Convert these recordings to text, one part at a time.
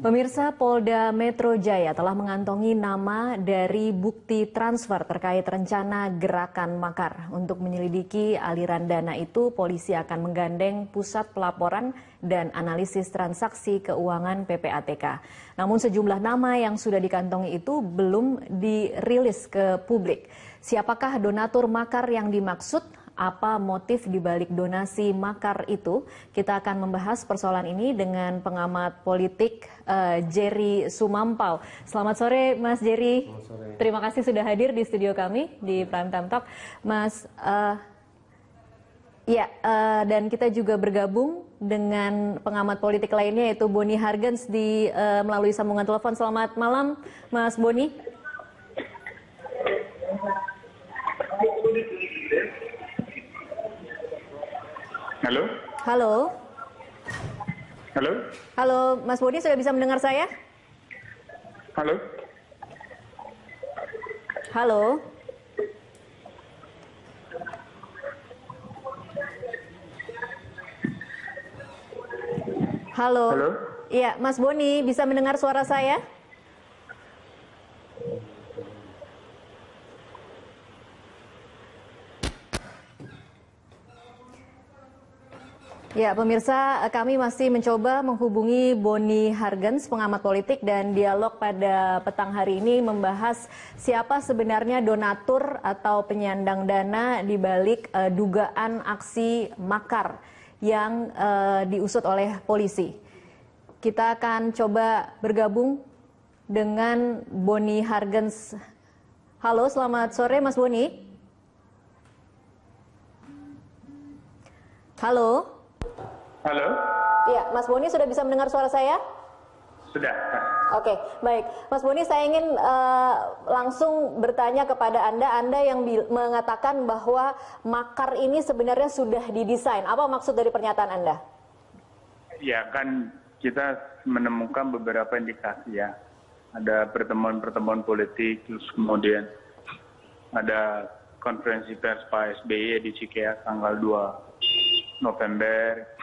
Pemirsa, Polda Metro Jaya telah mengantongi nama dari bukti transfer terkait rencana gerakan makar. Untuk menyelidiki aliran dana itu, polisi akan menggandeng Pusat Pelaporan dan Analisis Transaksi Keuangan PPATK. Namun sejumlah nama yang sudah dikantongi itu belum dirilis ke publik. Siapakah donatur makar yang dimaksud? Apa motif dibalik donasi makar itu? Kita akan membahas persoalan ini dengan pengamat politik Jerry Sumampau. Selamat sore, Mas Jerry. Terima kasih sudah hadir di studio kami di Prime Time Talk, Mas. Dan kita juga bergabung dengan pengamat politik lainnya yaitu Boni Hargens melalui sambungan telepon. Selamat malam, Mas Boni. Halo. Halo. Halo. Halo, Mas Boni, sudah bisa mendengar saya? Halo. Halo. Halo. Halo. Iya, Mas Boni, bisa mendengar suara saya? Ya, pemirsa, kami masih mencoba menghubungi Boni Hargens, pengamat politik, dan dialog pada petang hari ini membahas siapa sebenarnya donatur atau penyandang dana di balik dugaan aksi makar yang diusut oleh polisi. Kita akan coba bergabung dengan Boni Hargens. Halo, selamat sore Mas Boni. Halo. Halo. Iya, Mas Boni sudah bisa mendengar suara saya? Sudah. Oke, baik. Mas Boni, saya ingin langsung bertanya kepada Anda yang mengatakan bahwa makar ini sebenarnya sudah didesain. Apa maksud dari pernyataan Anda? Ya, kan kita menemukan beberapa indikasi ya. Ada pertemuan-pertemuan politik, terus kemudian ada konferensi pers Pak SBY di Cikeas tanggal 2 November.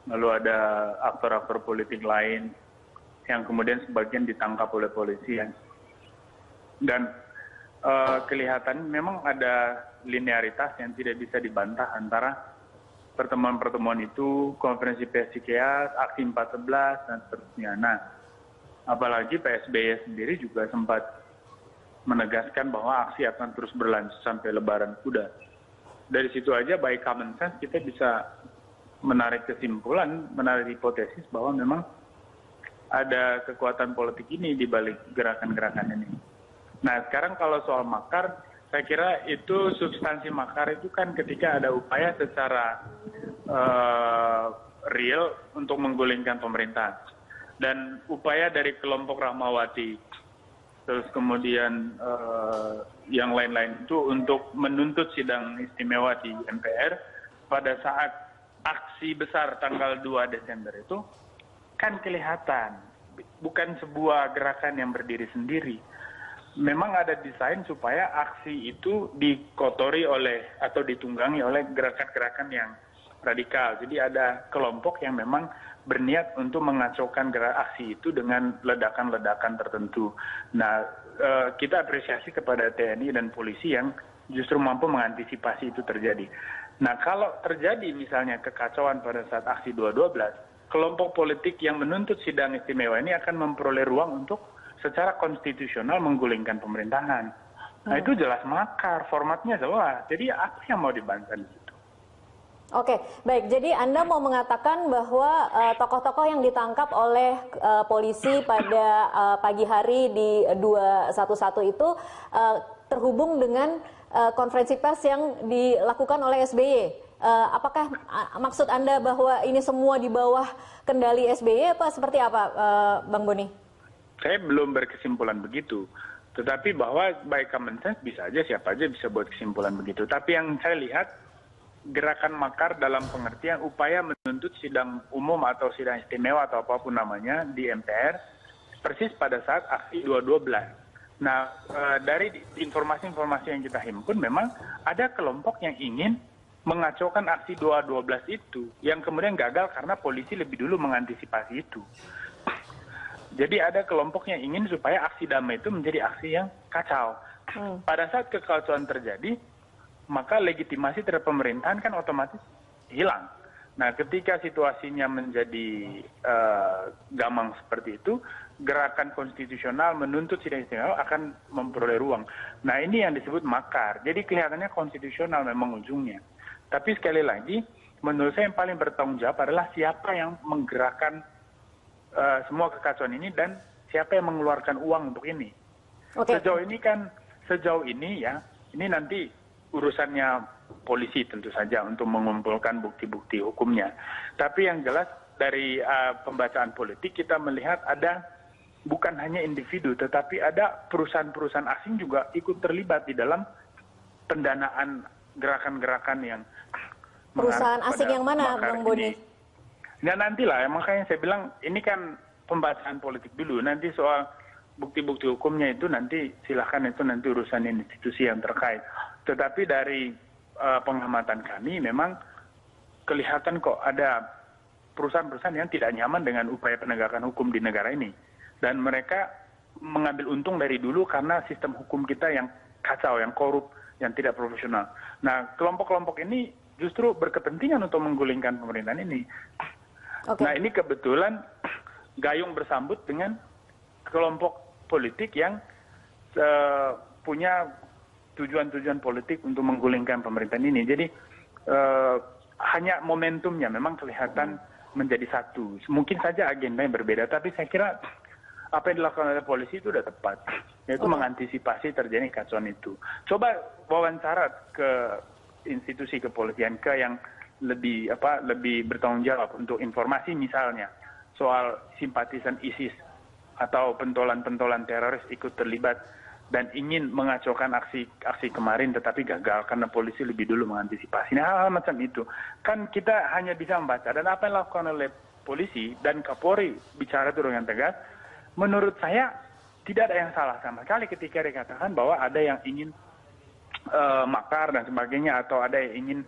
Lalu ada aktor-aktor politik lain yang kemudian sebagian ditangkap oleh polisi. Dan kelihatan memang ada linearitas yang tidak bisa dibantah antara pertemuan-pertemuan itu, konferensi pers Cikeas, aksi 411, dan seterusnya. Nah, apalagi Pak SBY sendiri juga sempat menegaskan bahwa aksi akan terus berlanjut sampai Lebaran Kuda. Dari situ aja by common sense kita bisa menarik kesimpulan, menarik hipotesis bahwa memang ada kekuatan politik ini di balik gerakan-gerakan ini. Nah, sekarang kalau soal makar, saya kira itu substansi makar itu kan ketika ada upaya secara real untuk menggulingkan pemerintahan. Dan upaya dari kelompok Rahmawati, terus kemudian yang lain-lain itu untuk menuntut sidang istimewa di MPR pada saat aksi besar tanggal 2 Desember itu kan kelihatan bukan sebuah gerakan yang berdiri sendiri. Memang ada desain supaya aksi itu dikotori oleh atau ditunggangi oleh gerakan-gerakan yang radikal. Jadi ada kelompok yang memang berniat untuk mengacaukan aksi itu dengan ledakan-ledakan tertentu. Nah, kita apresiasi kepada TNI dan polisi yang justru mampu mengantisipasi itu terjadi. Nah, kalau terjadi misalnya kekacauan pada saat aksi 212, kelompok politik yang menuntut sidang istimewa ini akan memperoleh ruang untuk secara konstitusional menggulingkan pemerintahan. Nah, itu jelas makar, formatnya jelas. Jadi apa yang mau dibantah di situ? Oke, baik. Jadi Anda mau mengatakan bahwa tokoh-tokoh yang ditangkap oleh polisi pada pagi hari di 211 itu terhubung dengan konferensi pers yang dilakukan oleh SBY. Apakah maksud Anda bahwa ini semua di bawah kendali SBY apa seperti apa, Bang Boni? Saya belum berkesimpulan begitu. Tetapi bahwa by common sense bisa aja, siapa aja bisa buat kesimpulan begitu. Tapi yang saya lihat, gerakan makar dalam pengertian upaya menuntut sidang umum atau sidang istimewa atau apapun namanya di MPR persis pada saat aksi 212. Nah, dari informasi-informasi yang kita himpun memang ada kelompok yang ingin mengacaukan aksi 212 itu yang kemudian gagal karena polisi lebih dulu mengantisipasi itu. Jadi ada kelompok yang ingin supaya aksi damai itu menjadi aksi yang kacau. Pada saat kekacauan terjadi, maka legitimasi terhadap pemerintahan kan otomatis hilang. Nah, ketika situasinya menjadi gamang seperti itu, gerakan konstitusional menuntut sidang istimewa akan memperoleh ruang. Nah, ini yang disebut makar. Jadi kelihatannya konstitusional memang ujungnya. Tapi sekali lagi, menurut saya yang paling bertanggung jawab adalah siapa yang menggerakkan semua kekacauan ini dan siapa yang mengeluarkan uang untuk ini. Sejauh ini ya, ini nanti urusannya polisi tentu saja untuk mengumpulkan bukti-bukti hukumnya. Tapi yang jelas dari pembacaan politik kita melihat ada bukan hanya individu, tetapi ada perusahaan-perusahaan asing juga ikut terlibat di dalam pendanaan gerakan-gerakan yang perusahaan asing yang mana, Bang Boni? Ya nantilah, makanya saya bilang ini kan pembacaan politik dulu. Nanti soal bukti-bukti hukumnya itu nanti silahkan itu nanti urusan institusi yang terkait. Tetapi dari pengamatan kami memang kelihatan kok ada perusahaan-perusahaan yang tidak nyaman dengan upaya penegakan hukum di negara ini. Dan mereka mengambil untung dari dulu karena sistem hukum kita yang kacau, yang korup, yang tidak profesional. Nah, kelompok-kelompok ini justru berkepentingan untuk menggulingkan pemerintahan ini. Nah, ini kebetulan gayung bersambut dengan kelompok politik yang punya tujuan-tujuan politik untuk menggulingkan pemerintahan ini. Jadi hanya momentumnya memang kelihatan menjadi satu. Mungkin saja agenda yang berbeda, tapi saya kira apa yang dilakukan oleh polisi itu sudah tepat, yaitu mengantisipasi terjadi kacauan itu. Coba wawancara ke institusi kepolisian yang lebih bertanggung jawab untuk informasi misalnya soal simpatisan ISIS atau pentolan-pentolan teroris ikut terlibat dan ingin mengacaukan aksi kemarin tetapi gagal karena polisi lebih dulu mengantisipasi. Nah, hal-hal macam itu kan kita hanya bisa membaca, dan apa yang dilakukan oleh polisi dan Kapolri bicara itu dengan tegas. Menurut saya tidak ada yang salah sama sekali ketika dikatakan bahwa ada yang ingin makar dan sebagainya, atau ada yang ingin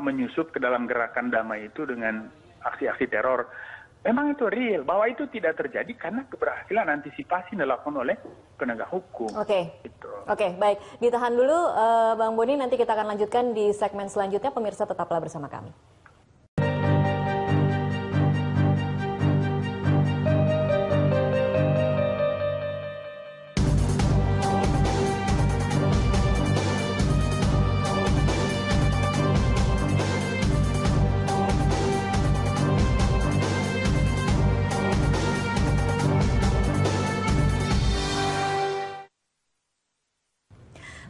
menyusup ke dalam gerakan damai itu dengan aksi-aksi teror. Memang itu real, bahwa itu tidak terjadi karena keberhasilan antisipasi dilakukan oleh penegak hukum. Oke, baik. Ditahan dulu, Bang Boni. Nanti kita akan lanjutkan di segmen selanjutnya. Pemirsa tetaplah bersama kami.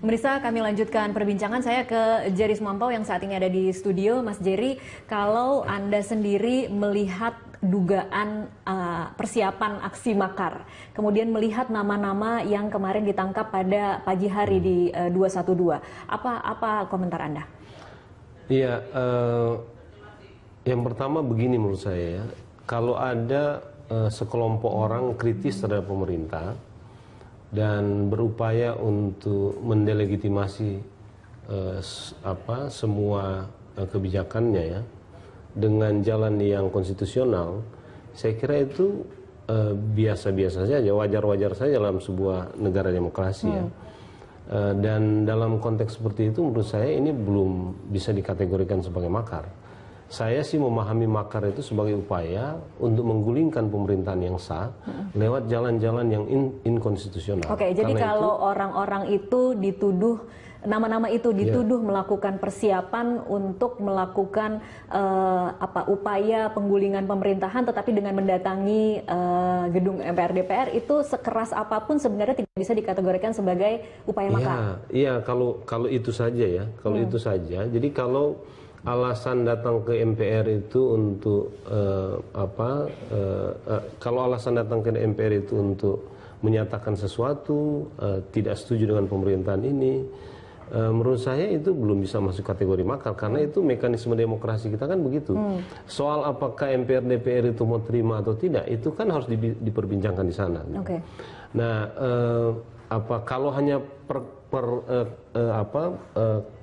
Pemirsa, kami lanjutkan perbincangan. Saya ke Jerry Sumantau yang saat ini ada di studio. Mas Jerry, kalau Anda sendiri melihat dugaan persiapan aksi makar, kemudian melihat nama-nama yang kemarin ditangkap pada pagi hari di 212, apa komentar Anda? Iya, yang pertama begini menurut saya ya, kalau ada sekelompok orang kritis terhadap pemerintah dan berupaya untuk mendelegitimasi semua kebijakannya ya dengan jalan yang konstitusional, saya kira itu biasa-biasa saja, wajar-wajar saja dalam sebuah negara demokrasi ya. Dan dalam konteks seperti itu menurut saya ini belum bisa dikategorikan sebagai makar. Saya sih memahami makar itu sebagai upaya untuk menggulingkan pemerintahan yang sah lewat jalan-jalan yang inkonstitusional. Oke, jadi kalau orang-orang itu dituduh, nama-nama itu dituduh melakukan persiapan untuk melakukan upaya penggulingan pemerintahan, tetapi dengan mendatangi gedung MPR DPR, itu sekeras apapun sebenarnya tidak bisa dikategorikan sebagai upaya makar. Iya, kalau itu saja ya, kalau itu saja. Jadi kalau alasan datang ke MPR itu untuk kalau alasan datang ke MPR itu untuk menyatakan sesuatu, tidak setuju dengan pemerintahan ini, menurut saya itu belum bisa masuk kategori makar, karena itu mekanisme demokrasi kita kan begitu. Soal apakah MPR DPR itu mau terima atau tidak, itu kan harus diperbincangkan di sana. Nah, kalau hanya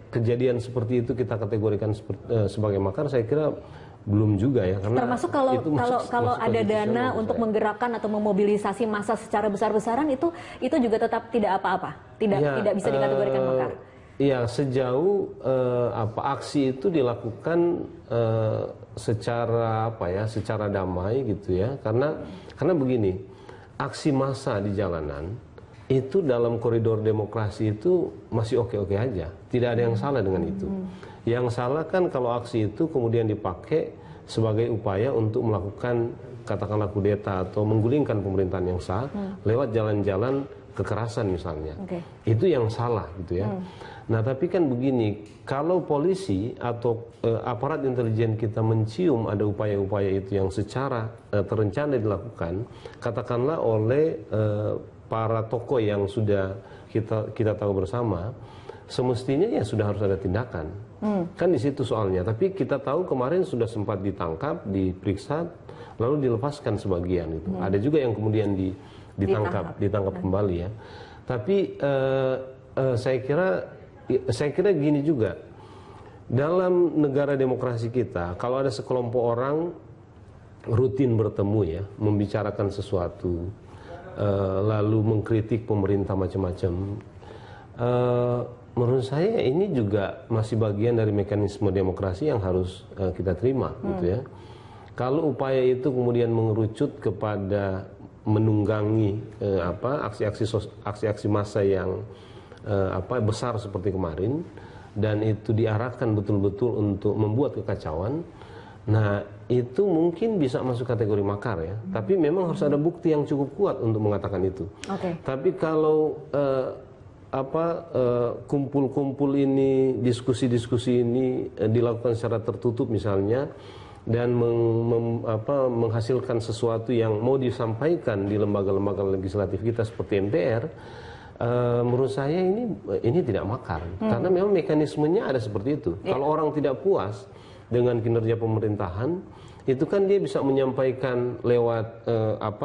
kejadian seperti itu kita kategorikan sebagai makar, saya kira belum juga ya, karena termasuk kalau ada dana untuk menggerakkan atau memobilisasi massa secara besar-besaran itu juga tetap tidak apa-apa, tidak bisa dikategorikan makar. Iya, sejauh aksi itu dilakukan secara damai gitu ya, karena begini, aksi massa di jalanan itu dalam koridor demokrasi itu masih oke-oke aja, tidak ada yang salah dengan itu. Yang salah kan kalau aksi itu kemudian dipakai sebagai upaya untuk melakukan katakanlah kudeta atau menggulingkan pemerintahan yang sah lewat jalan-jalan kekerasan misalnya. Itu yang salah gitu ya. Nah tapi kan begini, kalau polisi atau aparat intelijen kita mencium ada upaya-upaya itu yang secara terencana dilakukan, katakanlah oleh para tokoh yang sudah kita tahu bersama, semestinya ya sudah harus ada tindakan. Kan di situ soalnya. Tapi kita tahu kemarin sudah sempat ditangkap, diperiksa, lalu dilepaskan sebagian itu. Ada juga yang kemudian ditangkap kembali ya. Tapi saya kira gini juga. Dalam negara demokrasi kita, kalau ada sekelompok orang rutin bertemu ya, membicarakan sesuatu, lalu mengkritik pemerintah macam-macam, menurut saya ini juga masih bagian dari mekanisme demokrasi yang harus kita terima gitu ya. Kalau upaya itu kemudian mengerucut kepada menunggangi aksi-aksi massa yang besar seperti kemarin, dan itu diarahkan betul-betul untuk membuat kekacauan, nah itu mungkin bisa masuk kategori makar ya. Tapi memang harus ada bukti yang cukup kuat untuk mengatakan itu. Tapi kalau kumpul-kumpul ini, diskusi-diskusi ini dilakukan secara tertutup misalnya, dan menghasilkan sesuatu yang mau disampaikan di lembaga-lembaga legislatif kita seperti MPR, menurut saya ini tidak makar, karena memang mekanismenya ada seperti itu. Kalau orang tidak puas dengan kinerja pemerintahan, itu kan dia bisa menyampaikan lewat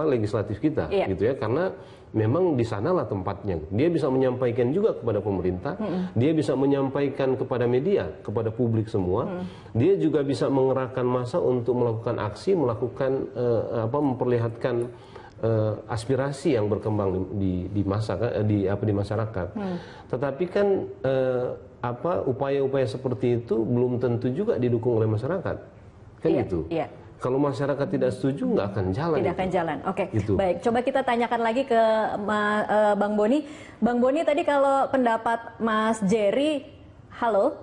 legislatif kita, gitu ya, karena memang di sanalah tempatnya. Dia bisa menyampaikan juga kepada pemerintah, dia bisa menyampaikan kepada media, kepada publik semua. Dia juga bisa mengerahkan massa untuk melakukan aksi, memperlihatkan aspirasi yang berkembang di masyarakat. Tetapi kan upaya-upaya seperti itu belum tentu juga didukung oleh masyarakat, kan gitu. Kalau masyarakat tidak setuju, nggak akan jalan. Tidak akan jalan. Oke, baik. Coba kita tanyakan lagi ke Bang Boni. Bang Boni, tadi kalau pendapat Mas Jerry, halo?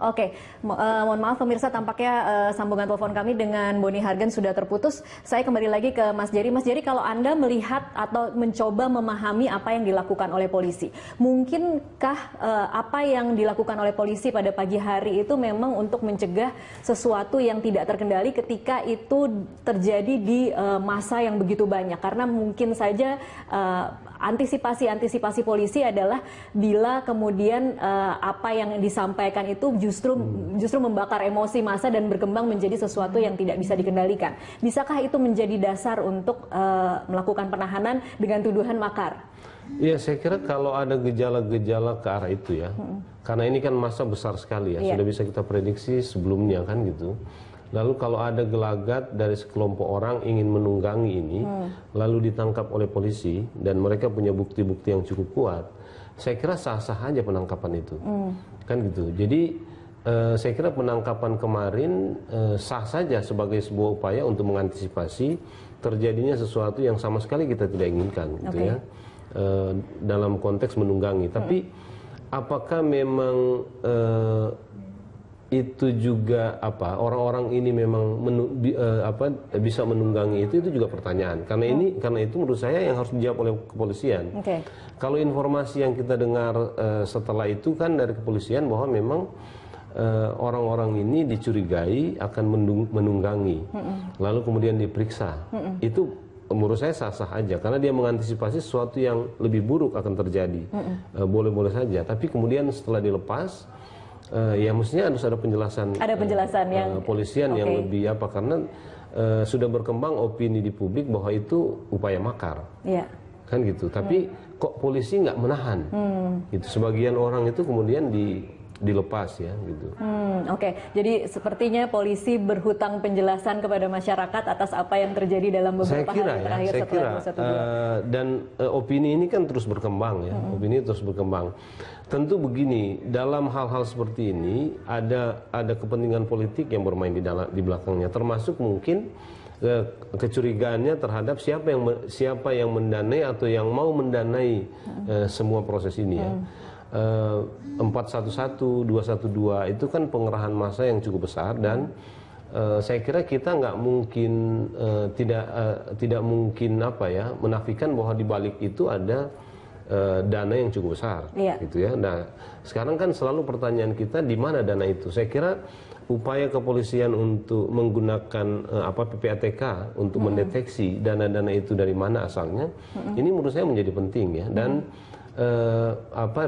Oke, mohon maaf pemirsa, tampaknya sambungan telepon kami dengan Boni Hargen sudah terputus. Saya kembali lagi ke Mas Jerry. Mas Jerry, kalau Anda melihat atau mencoba memahami apa yang dilakukan oleh polisi, mungkinkah apa yang dilakukan oleh polisi pada pagi hari itu memang untuk mencegah sesuatu yang tidak terkendali ketika itu terjadi di masa yang begitu banyak? Karena mungkin saja antisipasi polisi adalah bila kemudian apa yang disampaikan itu justru membakar emosi massa dan berkembang menjadi sesuatu yang tidak bisa dikendalikan. Bisakah itu menjadi dasar untuk melakukan penahanan dengan tuduhan makar? Ya, saya kira kalau ada gejala-gejala ke arah itu ya, karena ini kan massa besar sekali ya, sudah bisa kita prediksi sebelumnya kan gitu. Lalu kalau ada gelagat dari sekelompok orang ingin menunggangi ini, lalu ditangkap oleh polisi dan mereka punya bukti-bukti yang cukup kuat, saya kira sah-sah aja penangkapan itu, kan gitu. Jadi saya kira penangkapan kemarin sah saja sebagai sebuah upaya untuk mengantisipasi terjadinya sesuatu yang sama sekali kita tidak inginkan, gitu ya, dalam konteks menunggangi. Tapi apakah memang itu juga orang-orang ini memang bisa menunggangi itu juga pertanyaan. Karena itu menurut saya yang harus dijawab oleh kepolisian. Kalau informasi yang kita dengar setelah itu kan dari kepolisian bahwa memang orang-orang ini dicurigai akan menunggangi, lalu kemudian diperiksa. Itu menurut saya sah-sah aja, karena dia mengantisipasi sesuatu yang lebih buruk akan terjadi. Boleh-boleh saja, tapi kemudian setelah dilepas, ya mestinya harus ada penjelasan. Ada penjelasan yang polisian yang lebih karena sudah berkembang opini di publik bahwa itu upaya makar, kan gitu. Tapi kok polisi nggak menahan? Gitu. Sebagian orang itu kemudian dilepas ya gitu. Oke. Jadi sepertinya polisi berhutang penjelasan kepada masyarakat atas apa yang terjadi dalam beberapa hari terakhir setelah 212. Dan opini ini kan terus berkembang ya, opini terus berkembang. Tentu begini, dalam hal-hal seperti ini ada kepentingan politik yang bermain di belakangnya, termasuk mungkin kecurigaannya terhadap siapa yang mendanai atau yang mau mendanai semua proses ini ya. 411, 212 itu kan pengerahan massa yang cukup besar dan saya kira kita nggak mungkin tidak mungkin menafikan bahwa di balik itu ada dana yang cukup besar, gitu ya. Nah, sekarang kan selalu pertanyaan kita di mana dana itu. Saya kira upaya kepolisian untuk menggunakan PPATK untuk mendeteksi dana-dana itu dari mana asalnya, ini menurut saya menjadi penting ya. Dan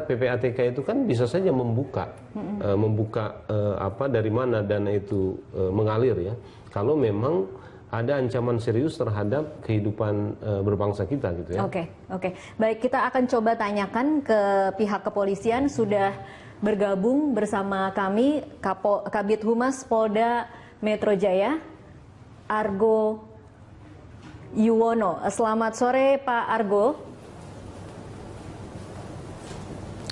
PPATK itu kan bisa saja membuka dari mana dana itu mengalir ya. Kalau memang ada ancaman serius terhadap kehidupan berbangsa kita gitu ya. Oke. Baik, kita akan coba tanyakan ke pihak kepolisian. Sudah bergabung bersama kami Kabid Humas Polda Metro Jaya, Argo Yuwono. Selamat sore Pak Argo.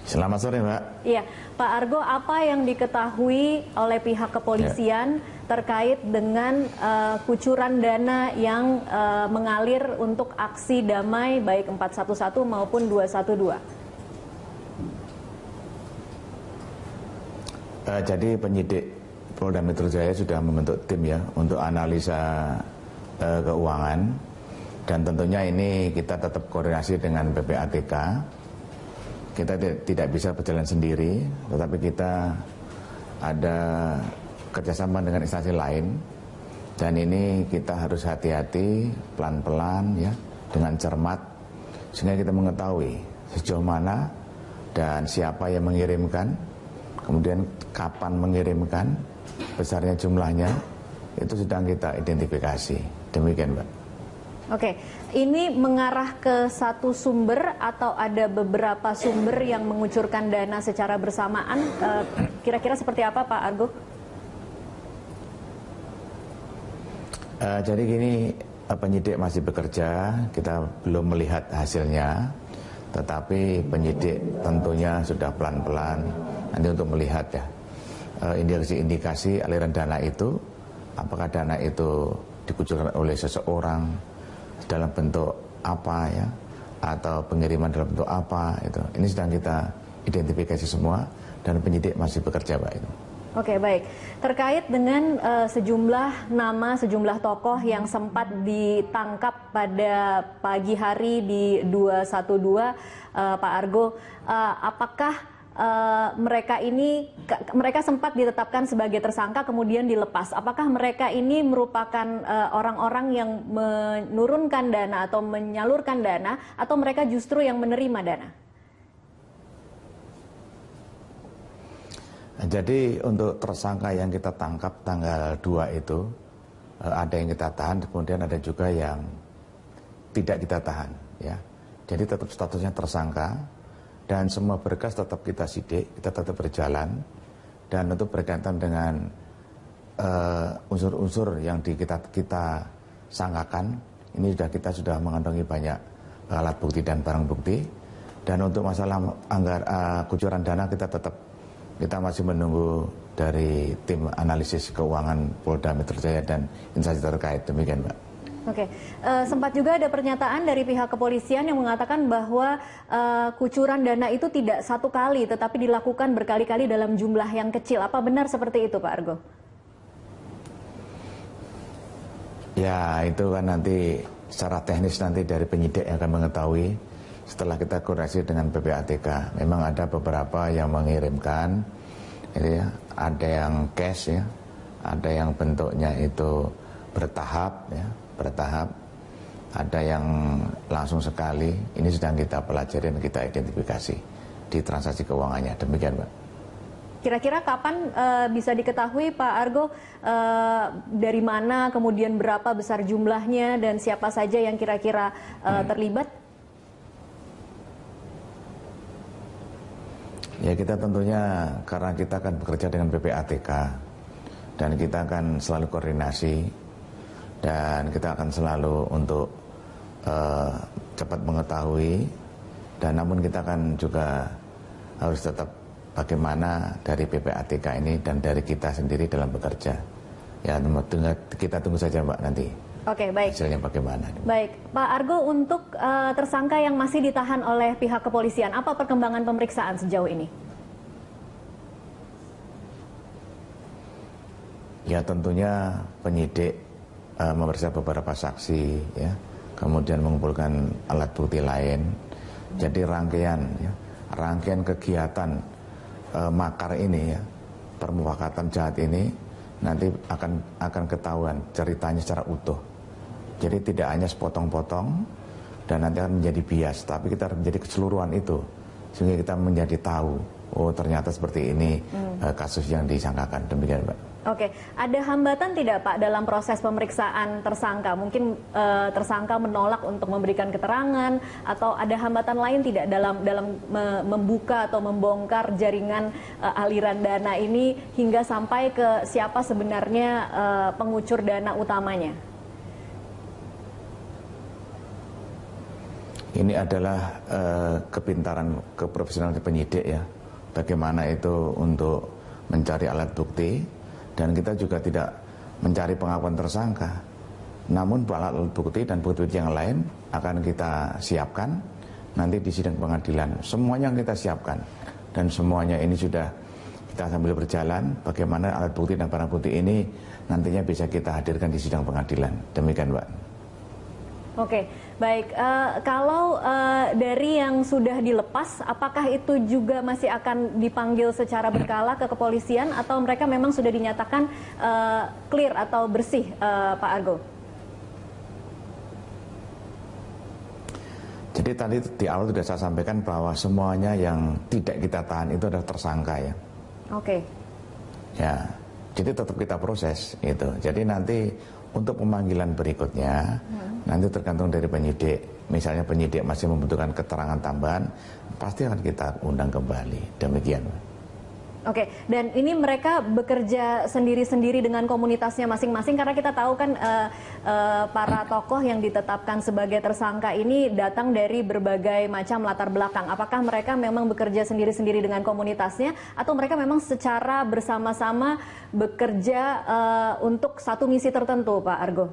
Selamat sore Mbak. Iya, Pak Argo, apa yang diketahui oleh pihak kepolisian terkait dengan kucuran dana yang mengalir untuk aksi damai baik 411 maupun 212? Jadi penyidik Polda Metro Jaya sudah membentuk tim ya untuk analisa keuangan, dan tentunya ini kita tetap koordinasi dengan PPATK. Kita tidak bisa berjalan sendiri, tetapi kita ada kerjasama dengan instansi lain, dan ini kita harus hati-hati, pelan-pelan ya, dengan cermat, sehingga kita mengetahui sejauh mana dan siapa yang mengirimkan, kemudian kapan mengirimkan, besarnya jumlahnya, itu sedang kita identifikasi. Demikian Mbak. Oke, ini mengarah ke satu sumber atau ada beberapa sumber yang mengucurkan dana secara bersamaan? Kira-kira seperti apa Pak Argo? Jadi gini, penyidik masih bekerja, kita belum melihat hasilnya, tetapi penyidik tentunya sudah pelan-pelan nanti untuk melihat ya indikasi aliran dana itu, apakah dana itu dikucurkan oleh seseorang dalam bentuk apa ya, atau pengiriman dalam bentuk apa itu. Ini sedang kita identifikasi semua dan penyidik masih bekerja Pak itu. Oke, baik. Terkait dengan sejumlah nama, sejumlah tokoh yang sempat ditangkap pada pagi hari di 212, Pak Argo, apakah mereka sempat ditetapkan sebagai tersangka kemudian dilepas? Apakah mereka ini merupakan orang-orang yang menurunkan dana atau menyalurkan dana, atau mereka justru yang menerima dana? Jadi untuk tersangka yang kita tangkap tanggal 2 itu, ada yang kita tahan, kemudian ada juga yang tidak kita tahan ya. Jadi tetap statusnya tersangka, dan semua berkas tetap kita sidik, kita tetap berjalan. Dan untuk berkaitan dengan unsur-unsur yang kita sangkakan, ini kita sudah mengantongi banyak alat bukti dan barang bukti. Dan untuk masalah kucuran dana, kita masih menunggu dari tim analisis keuangan Polda Metro Jaya dan instansi terkait. Demikian Mbak. Oke, sempat juga ada pernyataan dari pihak kepolisian yang mengatakan bahwa kucuran dana itu tidak satu kali, tetapi dilakukan berkali-kali dalam jumlah yang kecil. Apa benar seperti itu, Pak Argo? Ya, itu kan nanti secara teknis nanti dari penyidik yang akan mengetahui setelah kita koordinasi dengan PPATK. Memang ada beberapa yang mengirimkan, ya, ada yang cash ya, ada yang bentuknya itu bertahap ya. Ada yang langsung sekali. Ini sedang kita pelajari dan kita identifikasi di transaksi keuangannya. Demikian Mbak. Kira-kira kapan bisa diketahui Pak Argo dari mana, kemudian berapa besar jumlahnya, dan siapa saja yang kira-kira terlibat? Ya kita tentunya karena kita akan bekerja dengan PPATK dan kita akan selalu koordinasi dan kita akan selalu untuk cepat mengetahui, dan namun kita akan juga harus tetap bagaimana dari PPATK ini dan dari kita sendiri dalam bekerja. Ya kita tunggu saja Mbak nanti. Oke, baik. Hasilnya bagaimana? Baik, Pak Argo, untuk tersangka yang masih ditahan oleh pihak kepolisian, apa perkembangan pemeriksaan sejauh ini? Ya tentunya penyidik memeriksa beberapa saksi, ya, kemudian mengumpulkan alat bukti lain. Jadi rangkaian kegiatan makar ini, ya, permufakatan jahat ini nanti akan ketahuan ceritanya secara utuh. Jadi tidak hanya sepotong-potong dan nanti akan menjadi bias, tapi kita harus menjadi keseluruhan itu sehingga kita menjadi tahu, oh ternyata seperti ini kasus yang disangkakan. Demikian Pak. Oke, ada hambatan tidak Pak dalam proses pemeriksaan tersangka? Mungkin tersangka menolak untuk memberikan keterangan, atau ada hambatan lain tidak dalam membuka atau membongkar jaringan aliran dana ini hingga sampai ke siapa sebenarnya pengucur dana utamanya? Ini adalah kepintaran, keprofesionalan penyidik, ya. Bagaimana itu untuk mencari alat bukti, dan kita juga tidak mencari pengakuan tersangka. Namun alat bukti dan bukti yang lain akan kita siapkan nanti di sidang pengadilan. Semuanya kita siapkan dan semuanya ini sudah kita sambil berjalan bagaimana alat bukti dan barang bukti ini nantinya bisa kita hadirkan di sidang pengadilan. Demikian Mbak. Oke, baik. Kalau dari yang sudah dilepas, apakah itu juga masih akan dipanggil secara berkala ke kepolisian, atau mereka memang sudah dinyatakan clear atau bersih, Pak Argo? Jadi tadi di awal sudah saya sampaikan bahwa semuanya yang tidak kita tahan itu adalah tersangka, ya. Oke. Ya, jadi tetap kita proses itu. Jadi nanti untuk pemanggilan berikutnya nanti tergantung dari penyidik. Misalnya penyidik masih membutuhkan keterangan tambahan, pasti akan kita undang kembali. Demikian. Oke, dan ini mereka bekerja sendiri-sendiri dengan komunitasnya masing-masing, karena kita tahu kan para tokoh yang ditetapkan sebagai tersangka ini datang dari berbagai macam latar belakang. Apakah mereka memang bekerja sendiri-sendiri dengan komunitasnya, atau mereka memang secara bersama-sama bekerja untuk satu misi tertentu, Pak Argo?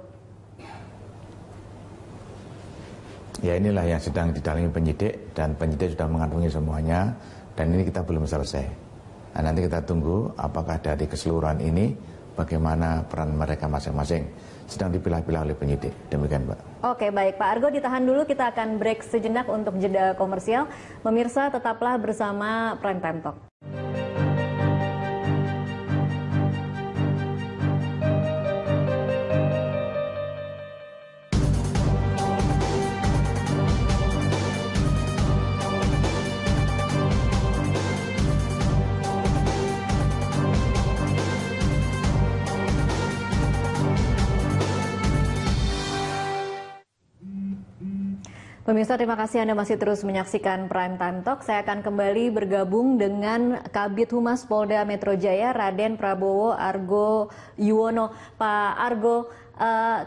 Ya inilah yang sedang didalami penyidik, dan penyidik sudah mengantongi semuanya, dan ini kita belum selesai. Nah, nanti kita tunggu apakah dari keseluruhan ini bagaimana peran mereka masing-masing, sedang dipilah-pilah oleh penyidik. Demikian Pak. Oke, baik Pak Argo, ditahan dulu, kita akan break sejenak untuk jeda komersial. Pemirsa, tetaplah bersama Prime Time Talk. Pemirsa, terima kasih Anda masih terus menyaksikan Prime Time Talk. Saya akan kembali bergabung dengan Kabid Humas Polda Metro Jaya, Raden Prabowo Argo Yuwono. Pak Argo,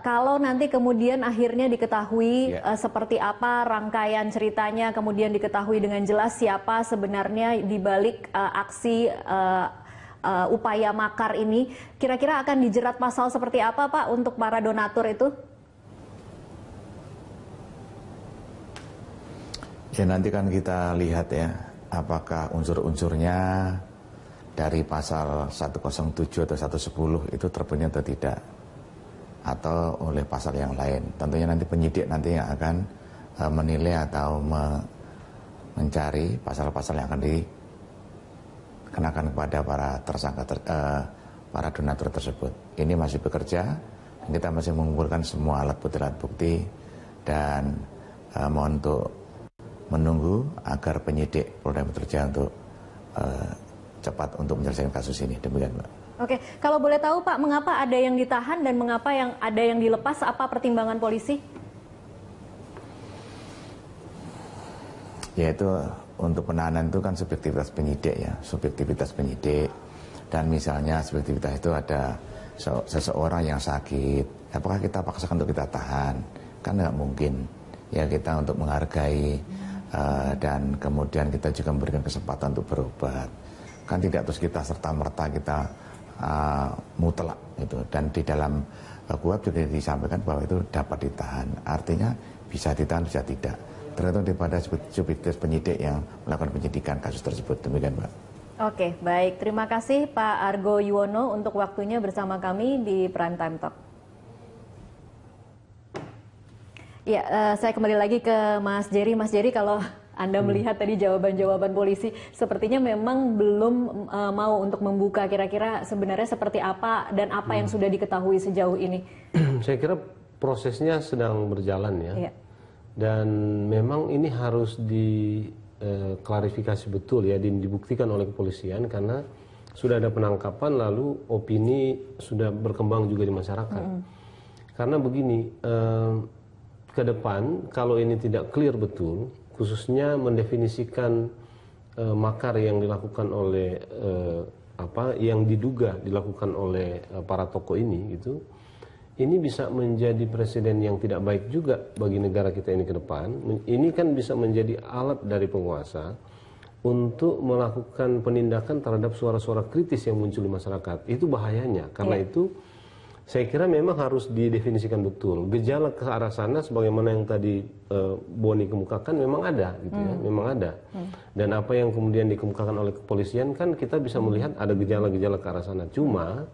kalau nanti kemudian akhirnya diketahui seperti apa rangkaian ceritanya, kemudian diketahui dengan jelas siapa sebenarnya di balik aksi upaya makar ini, kira-kira akan dijerat pasal seperti apa Pak untuk para donatur itu? Ya nanti kan kita lihat ya, apakah unsur-unsurnya dari pasal 107 atau 110 itu terpenuhi atau tidak, atau oleh pasal yang lain. Tentunya nanti penyidik nanti yang akan menilai atau mencari pasal-pasal yang akan dikenakan kepada para tersangka, para donatur tersebut. Ini masih bekerja, kita masih mengumpulkan semua alat bukti, dan mohon untuk menunggu agar penyidik Polda Metro Jaya untuk cepat untuk menyelesaikan kasus ini. Demikian, Mbak. Oke, kalau boleh tahu Pak, mengapa ada yang ditahan dan mengapa yang ada yang dilepas? Apa pertimbangan polisi? Yaitu untuk penahanan itu kan subjektivitas penyidik ya, subjektivitas penyidik. Dan misalnya subjektivitas itu ada seseorang yang sakit, apakah kita paksakan untuk kita tahan? Kan nggak mungkin. Ya kita untuk menghargai dan kemudian kita juga memberikan kesempatan untuk berobat. Kan tidak terus kita serta-merta kita mutlak gitu. Dan di dalam KUHP juga disampaikan bahwa itu dapat ditahan. Artinya bisa ditahan, bisa tidak. Tergantung daripada subjektivitas penyidik yang melakukan penyidikan kasus tersebut. Demikian, Mbak. Oke, baik. Terima kasih Pak Argo Yuwono untuk waktunya bersama kami di Prime Time Talk. Ya, saya kembali lagi ke Mas Jerry. Mas Jerry, kalau Anda melihat tadi jawaban-jawaban polisi, sepertinya memang belum mau untuk membuka kira-kira sebenarnya seperti apa dan apa yang sudah diketahui sejauh ini. Saya kira prosesnya sedang berjalan ya. Iya. Dan memang ini harus diklarifikasi betul ya, dibuktikan oleh kepolisian karena sudah ada penangkapan lalu opini sudah berkembang juga di masyarakat. Karena begini, ke depan kalau ini tidak clear betul, khususnya mendefinisikan makar yang dilakukan oleh yang diduga dilakukan oleh para tokoh ini gitu. Ini bisa menjadi presiden yang tidak baik juga bagi negara kita ini ke depan. Ini kan bisa menjadi alat dari penguasa untuk melakukan penindakan terhadap suara-suara kritis yang muncul di masyarakat. Itu bahayanya. Karena itu saya kira memang harus didefinisikan betul. Gejala ke arah sana sebagaimana yang tadi Boni kemukakan memang ada gitu ya, memang ada. Dan apa yang kemudian dikemukakan oleh kepolisian kan kita bisa melihat ada gejala-gejala ke arah sana. Cuma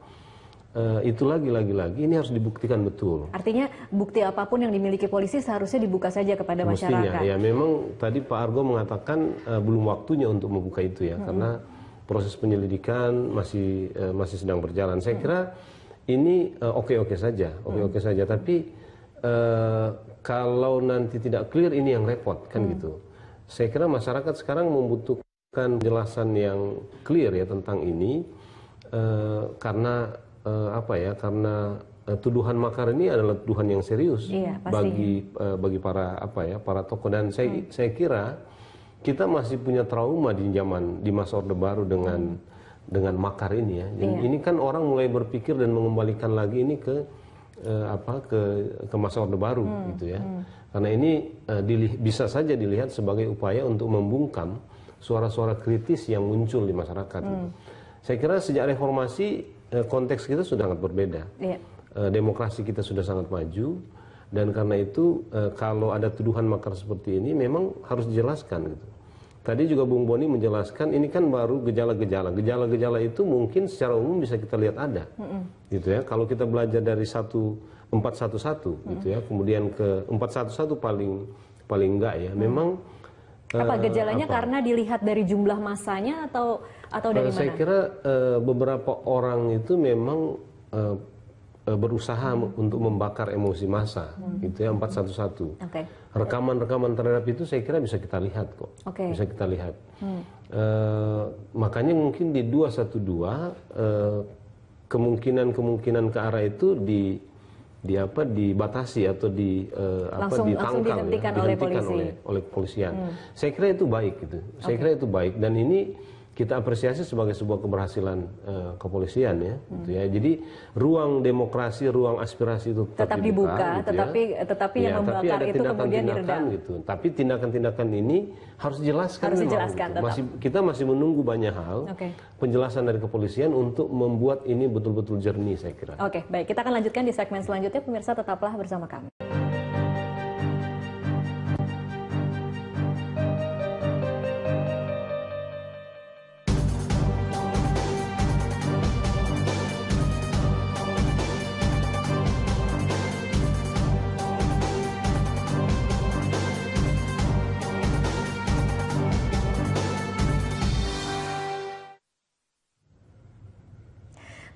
itu lagi ini harus dibuktikan betul. Artinya bukti apapun yang dimiliki polisi seharusnya dibuka saja kepada masyarakat. Ya memang tadi Pak Argo mengatakan belum waktunya untuk membuka itu ya, karena proses penyelidikan masih sedang berjalan. Saya kira ini oke-oke saja. Tapi kalau nanti tidak clear ini yang repot kan gitu. Saya kira masyarakat sekarang membutuhkan penjelasan yang clear ya tentang ini karena karena tuduhan makar ini adalah tuduhan yang serius bagi para tokoh, dan saya kira kita masih punya trauma di masa Orde Baru dengan makar ini ya. Dan ini kan orang mulai berpikir dan mengembalikan lagi ini ke masa Orde Baru gitu ya. Karena ini bisa saja dilihat sebagai upaya untuk membungkam suara-suara kritis yang muncul di masyarakat. Gitu. Saya kira sejak reformasi konteks kita sudah sangat berbeda. Demokrasi kita sudah sangat maju, dan karena itu kalau ada tuduhan makar seperti ini memang harus dijelaskan gitu. Tadi juga Bung Boni menjelaskan ini kan baru gejala-gejala. Gejala-gejala itu mungkin secara umum bisa kita lihat ada. Gitu ya. Kalau kita belajar dari 411 gitu ya, kemudian ke 411 paling enggak ya. Memang gejalanya karena dilihat dari jumlah masanya atau dari mana? Saya kira beberapa orang itu memang berusaha untuk membakar emosi massa, gitu ya, 411. Rekaman-rekaman terhadap itu saya kira bisa kita lihat kok, bisa kita lihat. Makanya mungkin di 212 kemungkinan ke arah itu dibatasi atau ditangkal, dihentikan oleh kepolisian. Saya kira itu baik gitu. Saya kira itu baik, dan ini kita apresiasi sebagai sebuah keberhasilan kepolisian ya, gitu ya. Jadi ruang demokrasi, ruang aspirasi itu tetap dibuka, gitu tetapi yang membakar itu kemudian diredam. Gitu. Tapi tindakan-tindakan ini harus dijelaskan. Gitu. Kita masih menunggu banyak hal penjelasan dari kepolisian untuk membuat ini betul-betul jernih, saya kira. Oke, baik. Kita akan lanjutkan di segmen selanjutnya. Pemirsa tetaplah bersama kami.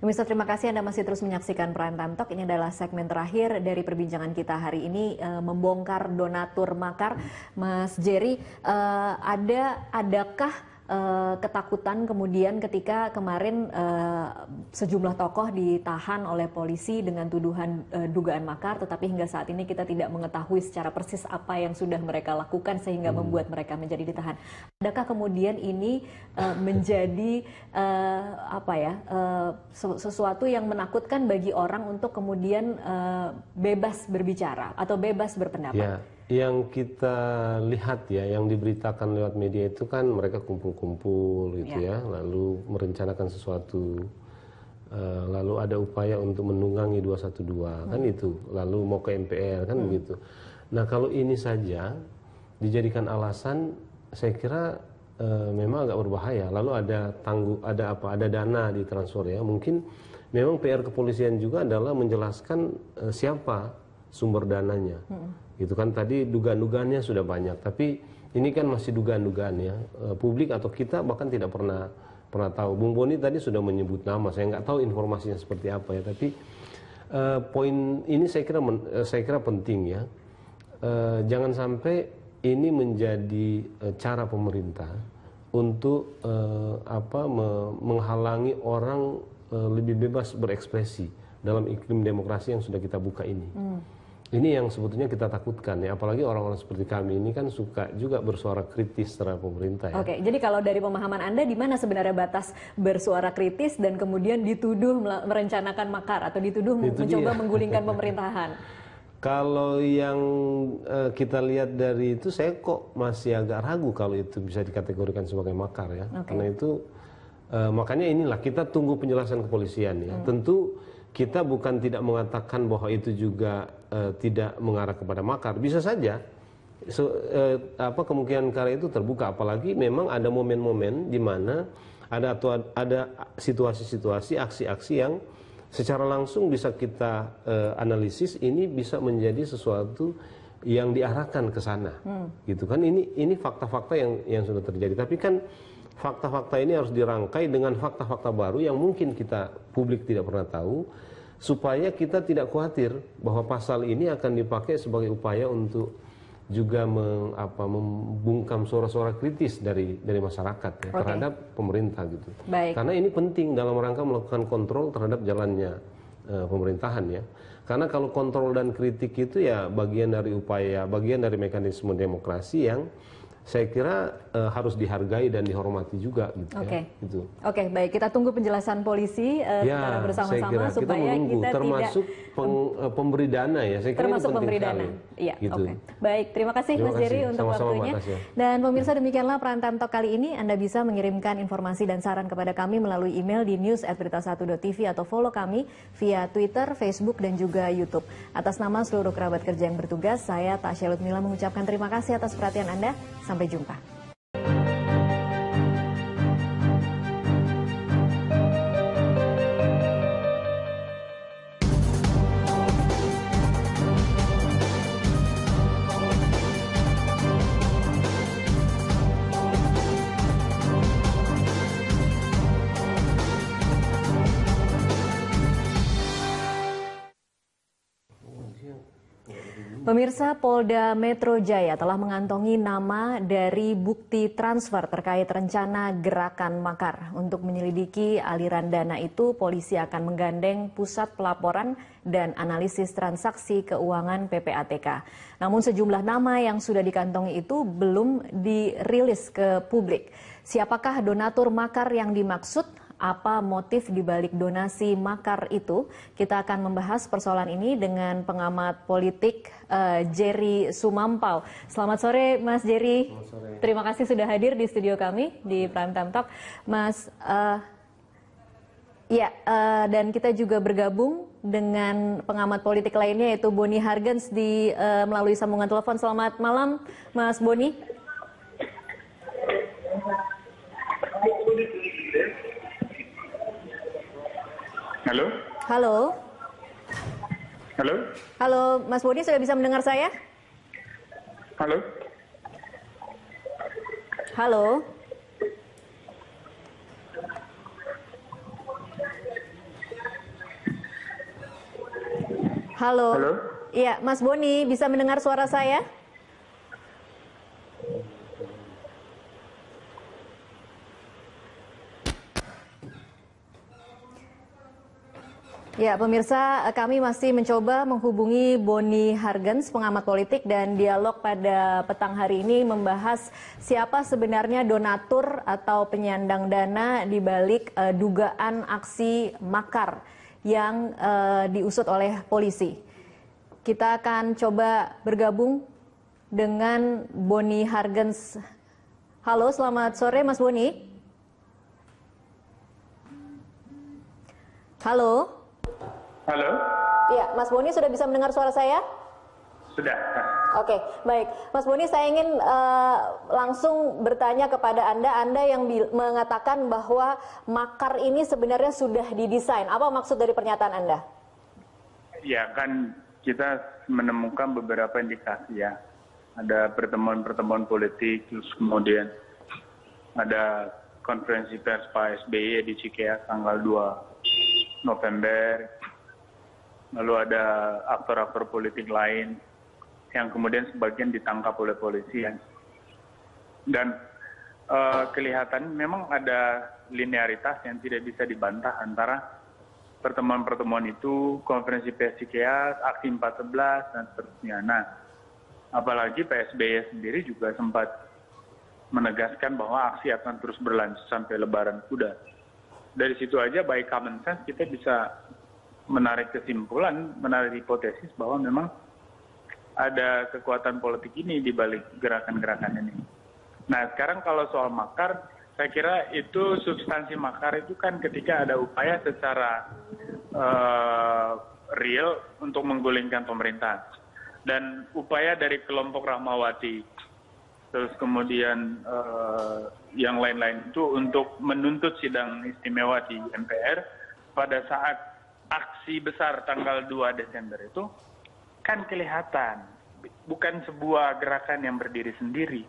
Pemirsa, terima kasih Anda masih terus menyaksikan Prime Time Talk. Ini adalah segmen terakhir dari perbincangan kita hari ini, membongkar donatur makar. Mas Jerry, adakah ketakutan kemudian ketika kemarin sejumlah tokoh ditahan oleh polisi dengan tuduhan dugaan makar, tetapi hingga saat ini kita tidak mengetahui secara persis apa yang sudah mereka lakukan sehingga membuat mereka menjadi ditahan. Adakah kemudian ini menjadi sesuatu yang menakutkan bagi orang untuk kemudian bebas berbicara atau bebas berpendapat? Ya, yang kita lihat ya, yang diberitakan lewat media itu kan mereka kumpul-kumpul gitu ya, lalu merencanakan sesuatu, lalu ada upaya untuk menunggangi 212 kan itu, lalu mau ke MPR kan begitu. Nah kalau ini saja dijadikan alasan, saya kira memang agak berbahaya. Lalu ada dana ditransfer ya, mungkin memang PR kepolisian juga adalah menjelaskan siapa sumber dananya. Gitu kan, tadi dugaan-dugaannya sudah banyak, tapi ini kan masih dugaan-dugaan ya. Publik atau kita bahkan tidak pernah tahu. Bung Boni tadi sudah menyebut nama, saya nggak tahu informasinya seperti apa ya, tapi poin ini saya kira penting ya. Jangan sampai ini menjadi cara pemerintah untuk menghalangi orang lebih bebas berekspresi dalam iklim demokrasi yang sudah kita buka ini. Ini yang sebetulnya kita takutkan ya, apalagi orang-orang seperti kami ini kan suka juga bersuara kritis terhadap pemerintah ya. Oke, jadi kalau dari pemahaman Anda, di mana sebenarnya batas bersuara kritis dan kemudian dituduh merencanakan makar atau dituduh mencoba menggulingkan pemerintahan? Kalau yang kita lihat dari itu, saya kok masih agak ragu kalau itu bisa dikategorikan sebagai makar ya. Karena itu makanya inilah kita tunggu penjelasan kepolisian ya. Tentu kita bukan tidak mengatakan bahwa itu juga tidak mengarah kepada makar. Bisa saja kemungkinan karena itu terbuka, apalagi memang ada momen-momen di mana ada situasi-situasi, aksi-aksi yang secara langsung bisa kita analisis ini bisa menjadi sesuatu yang diarahkan ke sana. Gitu kan, ini fakta-fakta yang sudah terjadi. Tapi kan fakta-fakta ini harus dirangkai dengan fakta-fakta baru yang mungkin kita publik tidak pernah tahu, supaya kita tidak khawatir bahwa pasal ini akan dipakai sebagai upaya untuk juga membungkam suara-suara kritis dari masyarakat ya, terhadap pemerintah gitu. Baik. Karena ini penting dalam rangka melakukan kontrol terhadap jalannya pemerintahan ya. Karena kalau kontrol dan kritik itu ya bagian dari upaya, bagian dari mekanisme demokrasi yang saya kira harus dihargai dan dihormati juga gitu ya. Gitu. Oke, baik, kita tunggu penjelasan polisi secara bersama-sama supaya kita termasuk pemberi dana ya. Saya kira termasuk ini penting pemberi sekali. Dana. Iya, gitu. Baik, terima kasih Mas Jerry untuk waktunya. Dan pemirsa, demikianlah Prime Time Talk kali ini. Anda bisa mengirimkan informasi dan saran kepada kami melalui email di news@berita1.tv atau follow kami via Twitter, Facebook dan juga YouTube. Atas nama seluruh kerabat kerja yang bertugas, saya Tasya Lutmila mengucapkan terima kasih atas perhatian Anda. Sampai jumpa. Pemirsa, Polda Metro Jaya telah mengantongi nama dari bukti transfer terkait rencana gerakan makar. Untuk menyelidiki aliran dana itu, polisi akan menggandeng Pusat Pelaporan dan Analisis Transaksi Keuangan PPATK. Namun sejumlah nama yang sudah dikantongi itu belum dirilis ke publik. Siapakah donatur makar yang dimaksud? Apa motif dibalik donasi makar itu? Kita akan membahas persoalan ini dengan pengamat politik Jerry Sumampau. Selamat sore Mas Jerry. Selamat sore. Terima kasih sudah hadir di studio kami di Prime Time Talk. Mas, dan kita juga bergabung dengan pengamat politik lainnya yaitu Boni Hargens melalui sambungan telepon. Selamat malam Mas Boni. Halo? Halo. Halo? Halo, Mas Boni sudah bisa mendengar saya? Halo? Halo. Halo. Halo? Iya, Mas Boni bisa mendengar suara saya? Ya, pemirsa, kami masih mencoba menghubungi Boni Hargens, pengamat politik, dan dialog pada petang hari ini membahas siapa sebenarnya donatur atau penyandang dana di balik dugaan aksi makar yang diusut oleh polisi. Kita akan coba bergabung dengan Boni Hargens. Halo, selamat sore Mas Boni. Halo. Halo? Iya, Mas Boni sudah bisa mendengar suara saya? Sudah. Oke, baik. Mas Boni, saya ingin langsung bertanya kepada Anda yang mengatakan bahwa makar ini sebenarnya sudah didesain. Apa maksud dari pernyataan Anda? Ya, kan kita menemukan beberapa indikasi ya. Ada pertemuan-pertemuan politik, terus kemudian ada konferensi pers Pak SBY di Cikeas tanggal 2 November. Lalu ada aktor-aktor politik lain yang kemudian sebagian ditangkap oleh polisi. Dan kelihatan memang ada linearitas yang tidak bisa dibantah antara pertemuan-pertemuan itu, konferensi pers Cikeas, aksi 411, dan seterusnya. Nah, apalagi Pak SBY sendiri juga sempat menegaskan bahwa aksi akan terus berlanjut sampai Lebaran Kuda. Dari situ aja by common sense kita bisa menarik kesimpulan, menarik hipotesis bahwa memang ada kekuatan politik ini di balik gerakan-gerakan ini. Nah, sekarang kalau soal makar, saya kira itu substansi makar itu kan ketika ada upaya secara real untuk menggulingkan pemerintahan. Dan upaya dari kelompok Rahmawati, terus kemudian yang lain-lain itu untuk menuntut sidang istimewa di MPR pada saat aksi besar tanggal 2 Desember itu kan kelihatan bukan sebuah gerakan yang berdiri sendiri.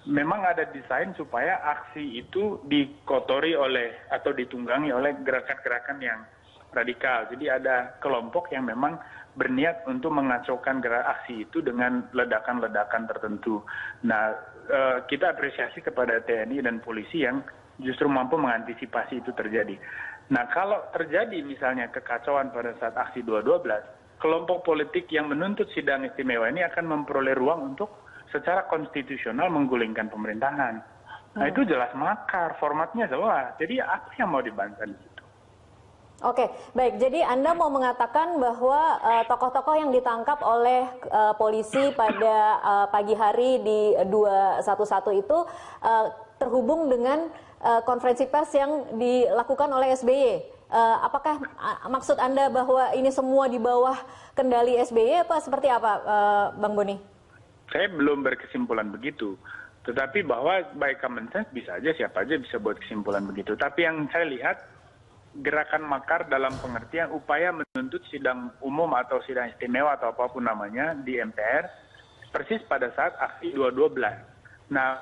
Memang ada desain supaya aksi itu dikotori oleh atau ditunggangi oleh gerakan-gerakan yang radikal. Jadi ada kelompok yang memang berniat untuk mengacaukan aksi itu dengan ledakan-ledakan tertentu. Nah, kita apresiasi kepada TNI dan polisi yang justru mampu mengantisipasi itu terjadi. Nah, kalau terjadi misalnya kekacauan pada saat aksi 212, kelompok politik yang menuntut sidang istimewa ini akan memperoleh ruang untuk secara konstitusional menggulingkan pemerintahan. Nah, itu jelas makar, formatnya jelas. Jadi apa yang mau dibantah di situ? Oke, baik. Jadi Anda mau mengatakan bahwa tokoh-tokoh yang ditangkap oleh polisi pada pagi hari di 211 itu terhubung dengan konferensi pers yang dilakukan oleh SBY. Apakah maksud Anda bahwa ini semua di bawah kendali SBY apa seperti apa, Bang Boni? Saya belum berkesimpulan begitu. Tetapi bahwa by common sense bisa aja, siapa aja bisa buat kesimpulan begitu. Tapi yang saya lihat, gerakan makar dalam pengertian upaya menuntut sidang umum atau sidang istimewa atau apapun namanya di MPR persis pada saat aksi 212. Nah,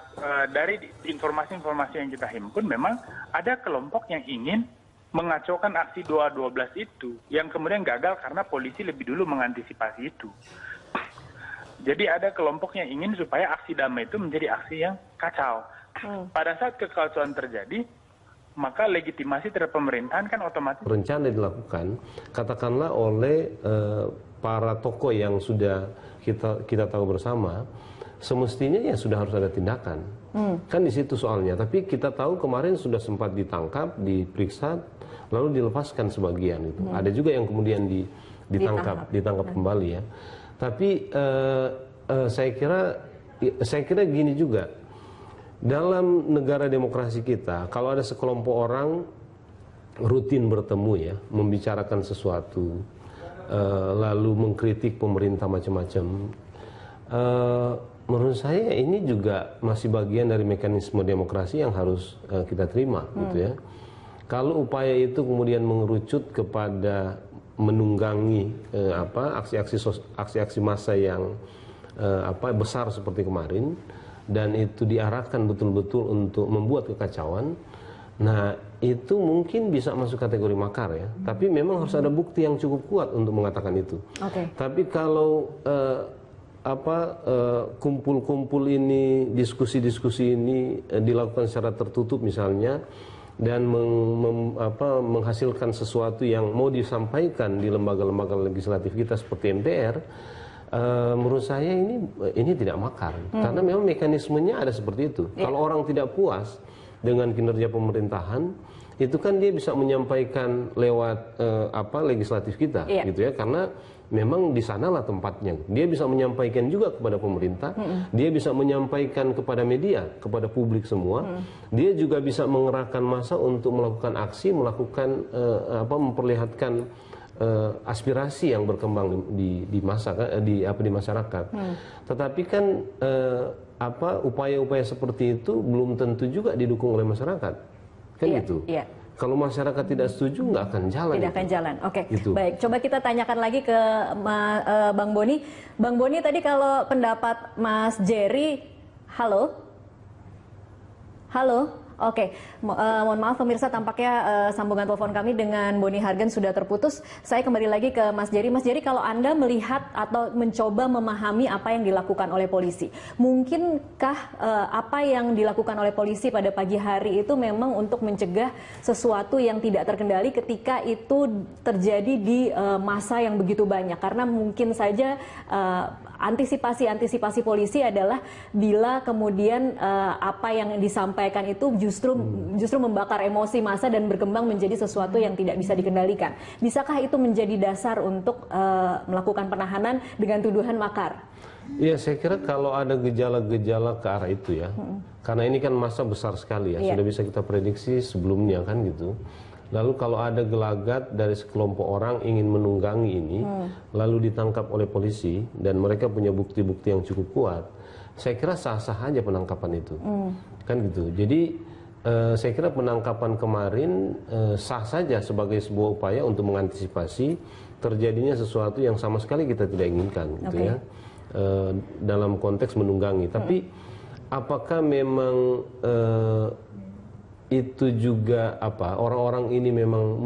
dari informasi-informasi yang kita himpun memang ada kelompok yang ingin mengacaukan aksi 212 itu yang kemudian gagal karena polisi lebih dulu mengantisipasi itu. Jadi ada kelompok yang ingin supaya aksi damai itu menjadi aksi yang kacau. Pada saat kekacauan terjadi, maka legitimasi terhadap pemerintahan kan otomatis. Rencana dilakukan, katakanlah oleh para tokoh yang sudah kita tahu bersama, semestinya ya sudah harus ada tindakan. Kan di situ soalnya. Tapi kita tahu kemarin sudah sempat ditangkap, diperiksa, lalu dilepaskan sebagian itu. Ada juga yang kemudian ditangkap kembali ya. Tapi saya kira gini juga. Dalam negara demokrasi kita, kalau ada sekelompok orang rutin bertemu ya, membicarakan sesuatu, lalu mengkritik pemerintah macam-macam, menurut saya ini juga masih bagian dari mekanisme demokrasi yang harus kita terima, gitu ya. Kalau upaya itu kemudian mengerucut kepada menunggangi aksi-aksi massa yang besar seperti kemarin, dan itu diarahkan betul-betul untuk membuat kekacauan, nah itu mungkin bisa masuk kategori makar ya. Tapi memang harus ada bukti yang cukup kuat untuk mengatakan itu. Tapi kalau kumpul-kumpul ini, diskusi-diskusi ini dilakukan secara tertutup misalnya, dan menghasilkan sesuatu yang mau disampaikan di lembaga-lembaga legislatif kita seperti MPR, menurut saya ini tidak makar, karena memang mekanismenya ada seperti itu. Kalau orang tidak puas dengan kinerja pemerintahan, itu kan dia bisa menyampaikan lewat legislatif kita, gitu ya, karena memang di sanalah tempatnya. Dia bisa menyampaikan juga kepada pemerintah, dia bisa menyampaikan kepada media, kepada publik semua. Dia juga bisa mengerahkan massa untuk melakukan aksi, melakukan memperlihatkan aspirasi yang berkembang di masyarakat. Tetapi kan upaya-upaya seperti itu belum tentu juga didukung oleh masyarakat, kan gitu. Kalau masyarakat tidak setuju, nggak akan jalan. Tidak akan jalan. Oke, baik. Coba kita tanyakan lagi ke Bang Boni. Bang Boni, tadi kalau pendapat Mas Jerry, halo? Oke, mohon maaf pemirsa, tampaknya sambungan telepon kami dengan Boni Hargen sudah terputus. Saya kembali lagi ke Mas Jerry. Mas Jerry, kalau Anda melihat atau mencoba memahami apa yang dilakukan oleh polisi, mungkinkah apa yang dilakukan oleh polisi pada pagi hari itu memang untuk mencegah sesuatu yang tidak terkendali ketika itu terjadi di masa yang begitu banyak? Karena mungkin saja antisipasi polisi adalah bila kemudian apa yang disampaikan itu justru membakar emosi massa dan berkembang menjadi sesuatu yang tidak bisa dikendalikan. Bisakah itu menjadi dasar untuk melakukan penahanan dengan tuduhan makar? Ya, saya kira kalau ada gejala-gejala ke arah itu ya, karena ini kan massa besar sekali ya, sudah bisa kita prediksi sebelumnya kan gitu. Lalu kalau ada gelagat dari sekelompok orang ingin menunggangi ini, lalu ditangkap oleh polisi dan mereka punya bukti-bukti yang cukup kuat, saya kira sah-sah aja penangkapan itu, kan gitu. Jadi saya kira penangkapan kemarin sah saja sebagai sebuah upaya untuk mengantisipasi terjadinya sesuatu yang sama sekali kita tidak inginkan, gitu ya, dalam konteks menunggangi. Tapi apakah memang itu juga orang-orang ini memang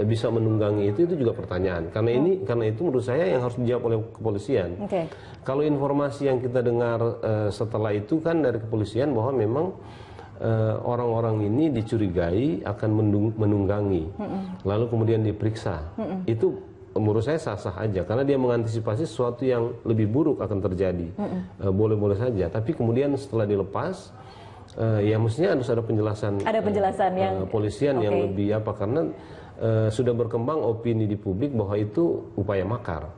bisa menunggangi itu juga pertanyaan. Karena itu menurut saya yang harus dijawab oleh kepolisian. Kalau informasi yang kita dengar setelah itu kan dari kepolisian bahwa memang orang-orang ini dicurigai akan menunggangi, lalu kemudian diperiksa. Itu menurut saya sah-sah aja, karena dia mengantisipasi sesuatu yang lebih buruk akan terjadi. Boleh-boleh saja, tapi kemudian setelah dilepas, ya mestinya harus ada penjelasan. Ada penjelasan yang polisian yang lebih karena sudah berkembang opini di publik bahwa itu upaya makar,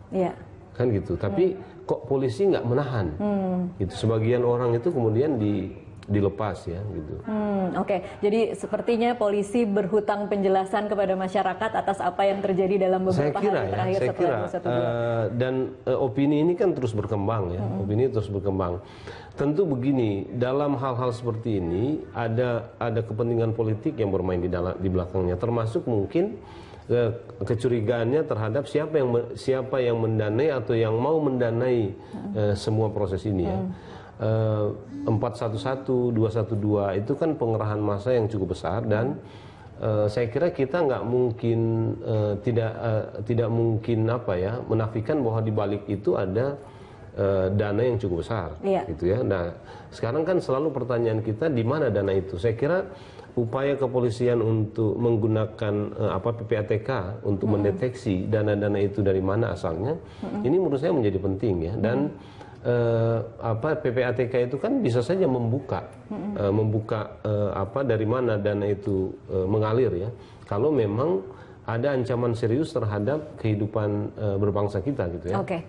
kan gitu. Tapi kok polisi nggak menahan? Gitu. Sebagian orang itu kemudian dilepas ya gitu. Jadi sepertinya polisi berhutang penjelasan kepada masyarakat atas apa yang terjadi dalam beberapa hari terakhir setelah 212. Dan opini ini kan terus berkembang ya, opini terus berkembang. Tentu begini, dalam hal-hal seperti ini ada kepentingan politik yang bermain di belakangnya, termasuk mungkin kecurigaannya terhadap siapa yang mendanai atau yang mau mendanai semua proses ini ya. 411, 212 itu kan pengerahan massa yang cukup besar, dan saya kira kita nggak mungkin tidak mungkin menafikan bahwa di balik itu ada dana yang cukup besar, gitu ya. Nah, sekarang kan selalu pertanyaan kita di mana dana itu. Saya kira upaya kepolisian untuk menggunakan PPATK untuk mendeteksi dana-dana itu dari mana asalnya, ini menurut saya menjadi penting ya. Dan PPATK itu kan bisa saja membuka dari mana dana itu mengalir ya, kalau memang ada ancaman serius terhadap kehidupan berbangsa kita gitu ya. Oke.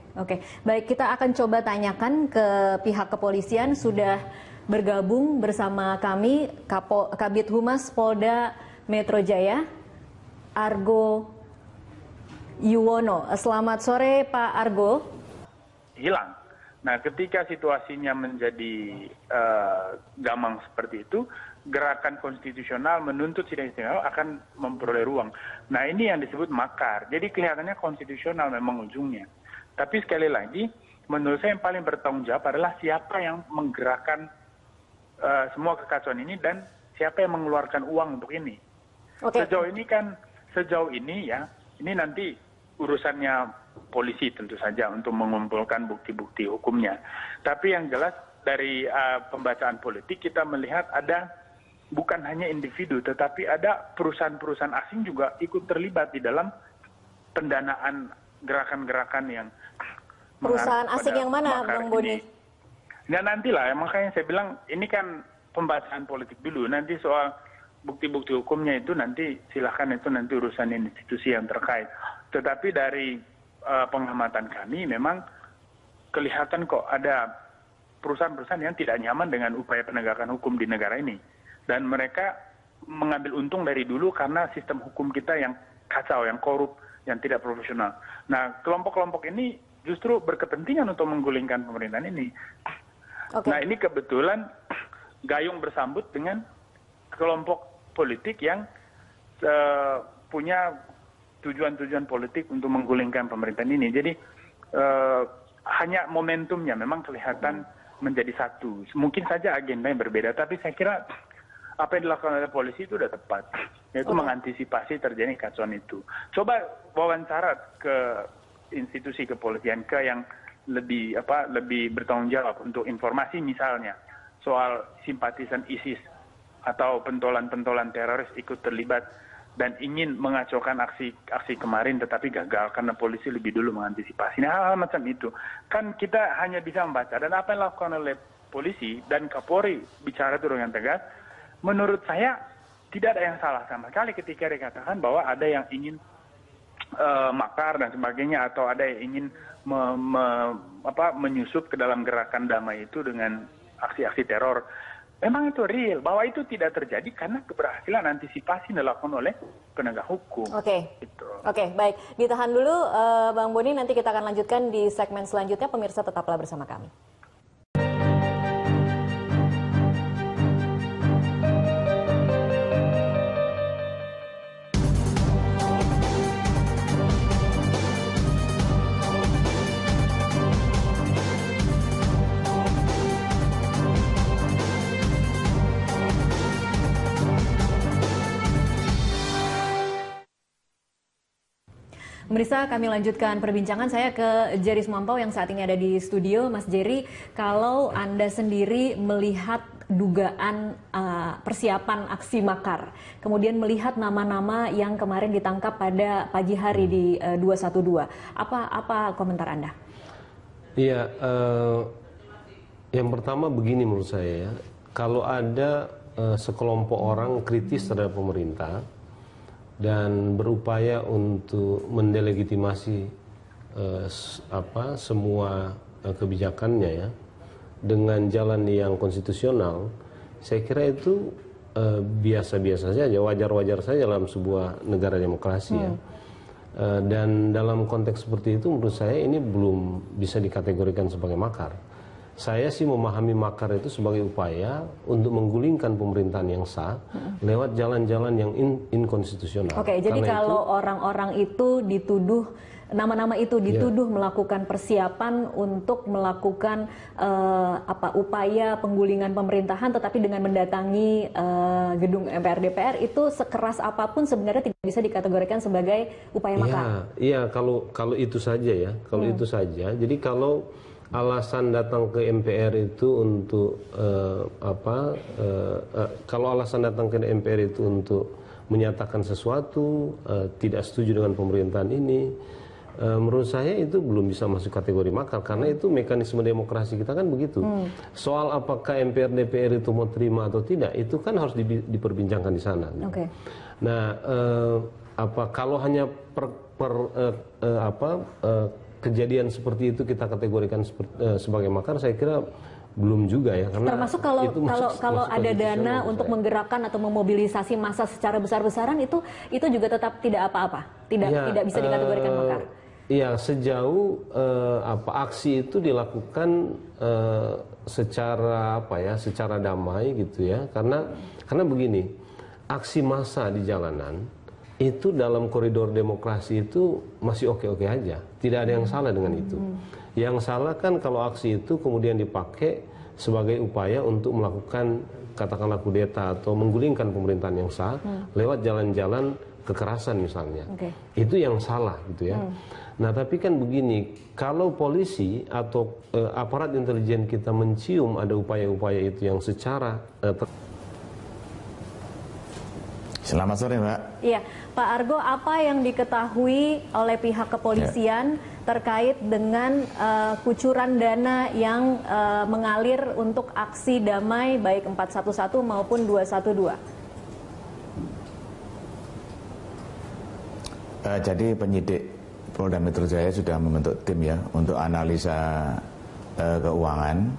Baik, kita akan coba tanyakan ke pihak kepolisian. Sudah bergabung bersama kami Kabid Humas Polda Metro Jaya, Argo Yuwono. Selamat sore Pak Argo. Hilang. Nah, ketika situasinya menjadi gamang seperti itu, gerakan konstitusional menuntut sidang istimewa akan memperoleh ruang. Nah, ini yang disebut makar. Jadi kelihatannya konstitusional memang ujungnya. Tapi sekali lagi, menurut saya yang paling bertanggung jawab adalah siapa yang menggerakkan semua kekacauan ini dan siapa yang mengeluarkan uang untuk ini. Sejauh ini ya, ini nanti urusannya polisi tentu saja untuk mengumpulkan bukti-bukti hukumnya. Tapi yang jelas dari pembacaan politik kita melihat ada bukan hanya individu, tetapi ada perusahaan-perusahaan asing juga ikut terlibat di dalam pendanaan gerakan-gerakan yang perusahaan asing yang mana, Bang Boni? Nah nantilah, makanya saya bilang ini kan pembahasan politik dulu. Nanti soal bukti-bukti hukumnya itu nanti silahkan, itu nanti urusan institusi yang terkait. Tetapi dari pengamatan kami memang kelihatan kok ada perusahaan-perusahaan yang tidak nyaman dengan upaya penegakan hukum di negara ini. Dan mereka mengambil untung dari dulu karena sistem hukum kita yang kacau, yang korup, yang tidak profesional. Nah, kelompok-kelompok ini justru berkepentingan untuk menggulingkan pemerintahan ini. Okay. Nah, ini kebetulan gayung bersambut dengan kelompok politik yang punya tujuan-tujuan politik untuk menggulingkan pemerintahan ini. Jadi hanya momentumnya memang kelihatan menjadi satu. Mungkin saja agenda yang berbeda, tapi saya kira apa yang dilakukan oleh polisi itu sudah tepat, yaitu mengantisipasi terjadi kacauan itu. Coba wawancara ke institusi kepolisian yang lebih bertanggung jawab untuk informasi misalnya soal simpatisan ISIS atau pentolan-pentolan teroris ikut terlibat dan ingin mengacaukan aksi kemarin tetapi gagal karena polisi lebih dulu mengantisipasi. Nah, hal-hal macam itu kan kita hanya bisa membaca, dan apa yang dilakukan oleh polisi dan Kapolri bicara itu dengan tegas. Menurut saya tidak ada yang salah sama sekali ketika dikatakan bahwa ada yang ingin makar dan sebagainya, atau ada yang ingin menyusup ke dalam gerakan damai itu dengan aksi-aksi teror. Memang itu real, bahwa itu tidak terjadi karena keberhasilan antisipasi dilakukan oleh penegak hukum. Oke, gitu. Oke, baik. Ditahan dulu Bang Boni, nanti kita akan lanjutkan di segmen selanjutnya. Pemirsa tetaplah bersama kami. Pemirsa, kami lanjutkan perbincangan. Saya ke Jerry Sumantau yang saat ini ada di studio. Mas Jerry, kalau Anda sendiri melihat dugaan persiapan aksi makar, kemudian melihat nama-nama yang kemarin ditangkap pada pagi hari di 212, apa komentar Anda? Iya, yang pertama begini menurut saya, kalau ada sekelompok orang kritis terhadap pemerintah dan berupaya untuk mendelegitimasi semua kebijakannya ya dengan jalan yang konstitusional, saya kira itu biasa-biasa saja, wajar-wajar saja dalam sebuah negara demokrasi ya. Dan dalam konteks seperti itu menurut saya ini belum bisa dikategorikan sebagai makar. Saya sih memahami makar itu sebagai upaya untuk menggulingkan pemerintahan yang sah lewat jalan-jalan yang inkonstitusional. Oke, jadi kalau orang-orang itu dituduh, nama-nama itu dituduh melakukan persiapan untuk melakukan upaya penggulingan pemerintahan, tetapi dengan mendatangi gedung MPR DPR, itu sekeras apapun sebenarnya tidak bisa dikategorikan sebagai upaya makar. Iya, kalau itu saja ya, kalau itu saja. Jadi kalau alasan datang ke MPR itu untuk kalau alasan datang ke MPR itu untuk menyatakan sesuatu, tidak setuju dengan pemerintahan ini, menurut saya itu belum bisa masuk kategori makar, karena itu mekanisme demokrasi kita kan begitu. Soal apakah MPR DPR itu mau terima atau tidak, itu kan harus diperbincangkan di sana. Gitu. Nah, kalau hanya kejadian seperti itu kita kategorikan sebagai makar, saya kira belum juga ya, karena termasuk kalau ada dana untuk menggerakkan atau memobilisasi massa secara besar-besaran, itu juga tetap tidak apa-apa, tidak bisa dikategorikan makar. Iya, sejauh aksi itu dilakukan secara damai gitu ya, karena begini, aksi massa di jalanan itu dalam koridor demokrasi itu masih oke-oke aja. Tidak ada yang salah dengan itu. Yang salah kan kalau aksi itu kemudian dipakai sebagai upaya untuk melakukan katakanlah kudeta atau menggulingkan pemerintahan yang sah lewat jalan-jalan kekerasan misalnya. Itu yang salah gitu ya. Nah, tapi kan begini, kalau polisi atau aparat intelijen kita mencium ada upaya-upaya itu yang secara Selamat sore, Mbak. Iya, Pak Argo, apa yang diketahui oleh pihak kepolisian terkait dengan kucuran dana yang mengalir untuk aksi damai baik 411 maupun 212? Jadi penyidik Polda Metro Jaya sudah membentuk tim ya untuk analisa keuangan,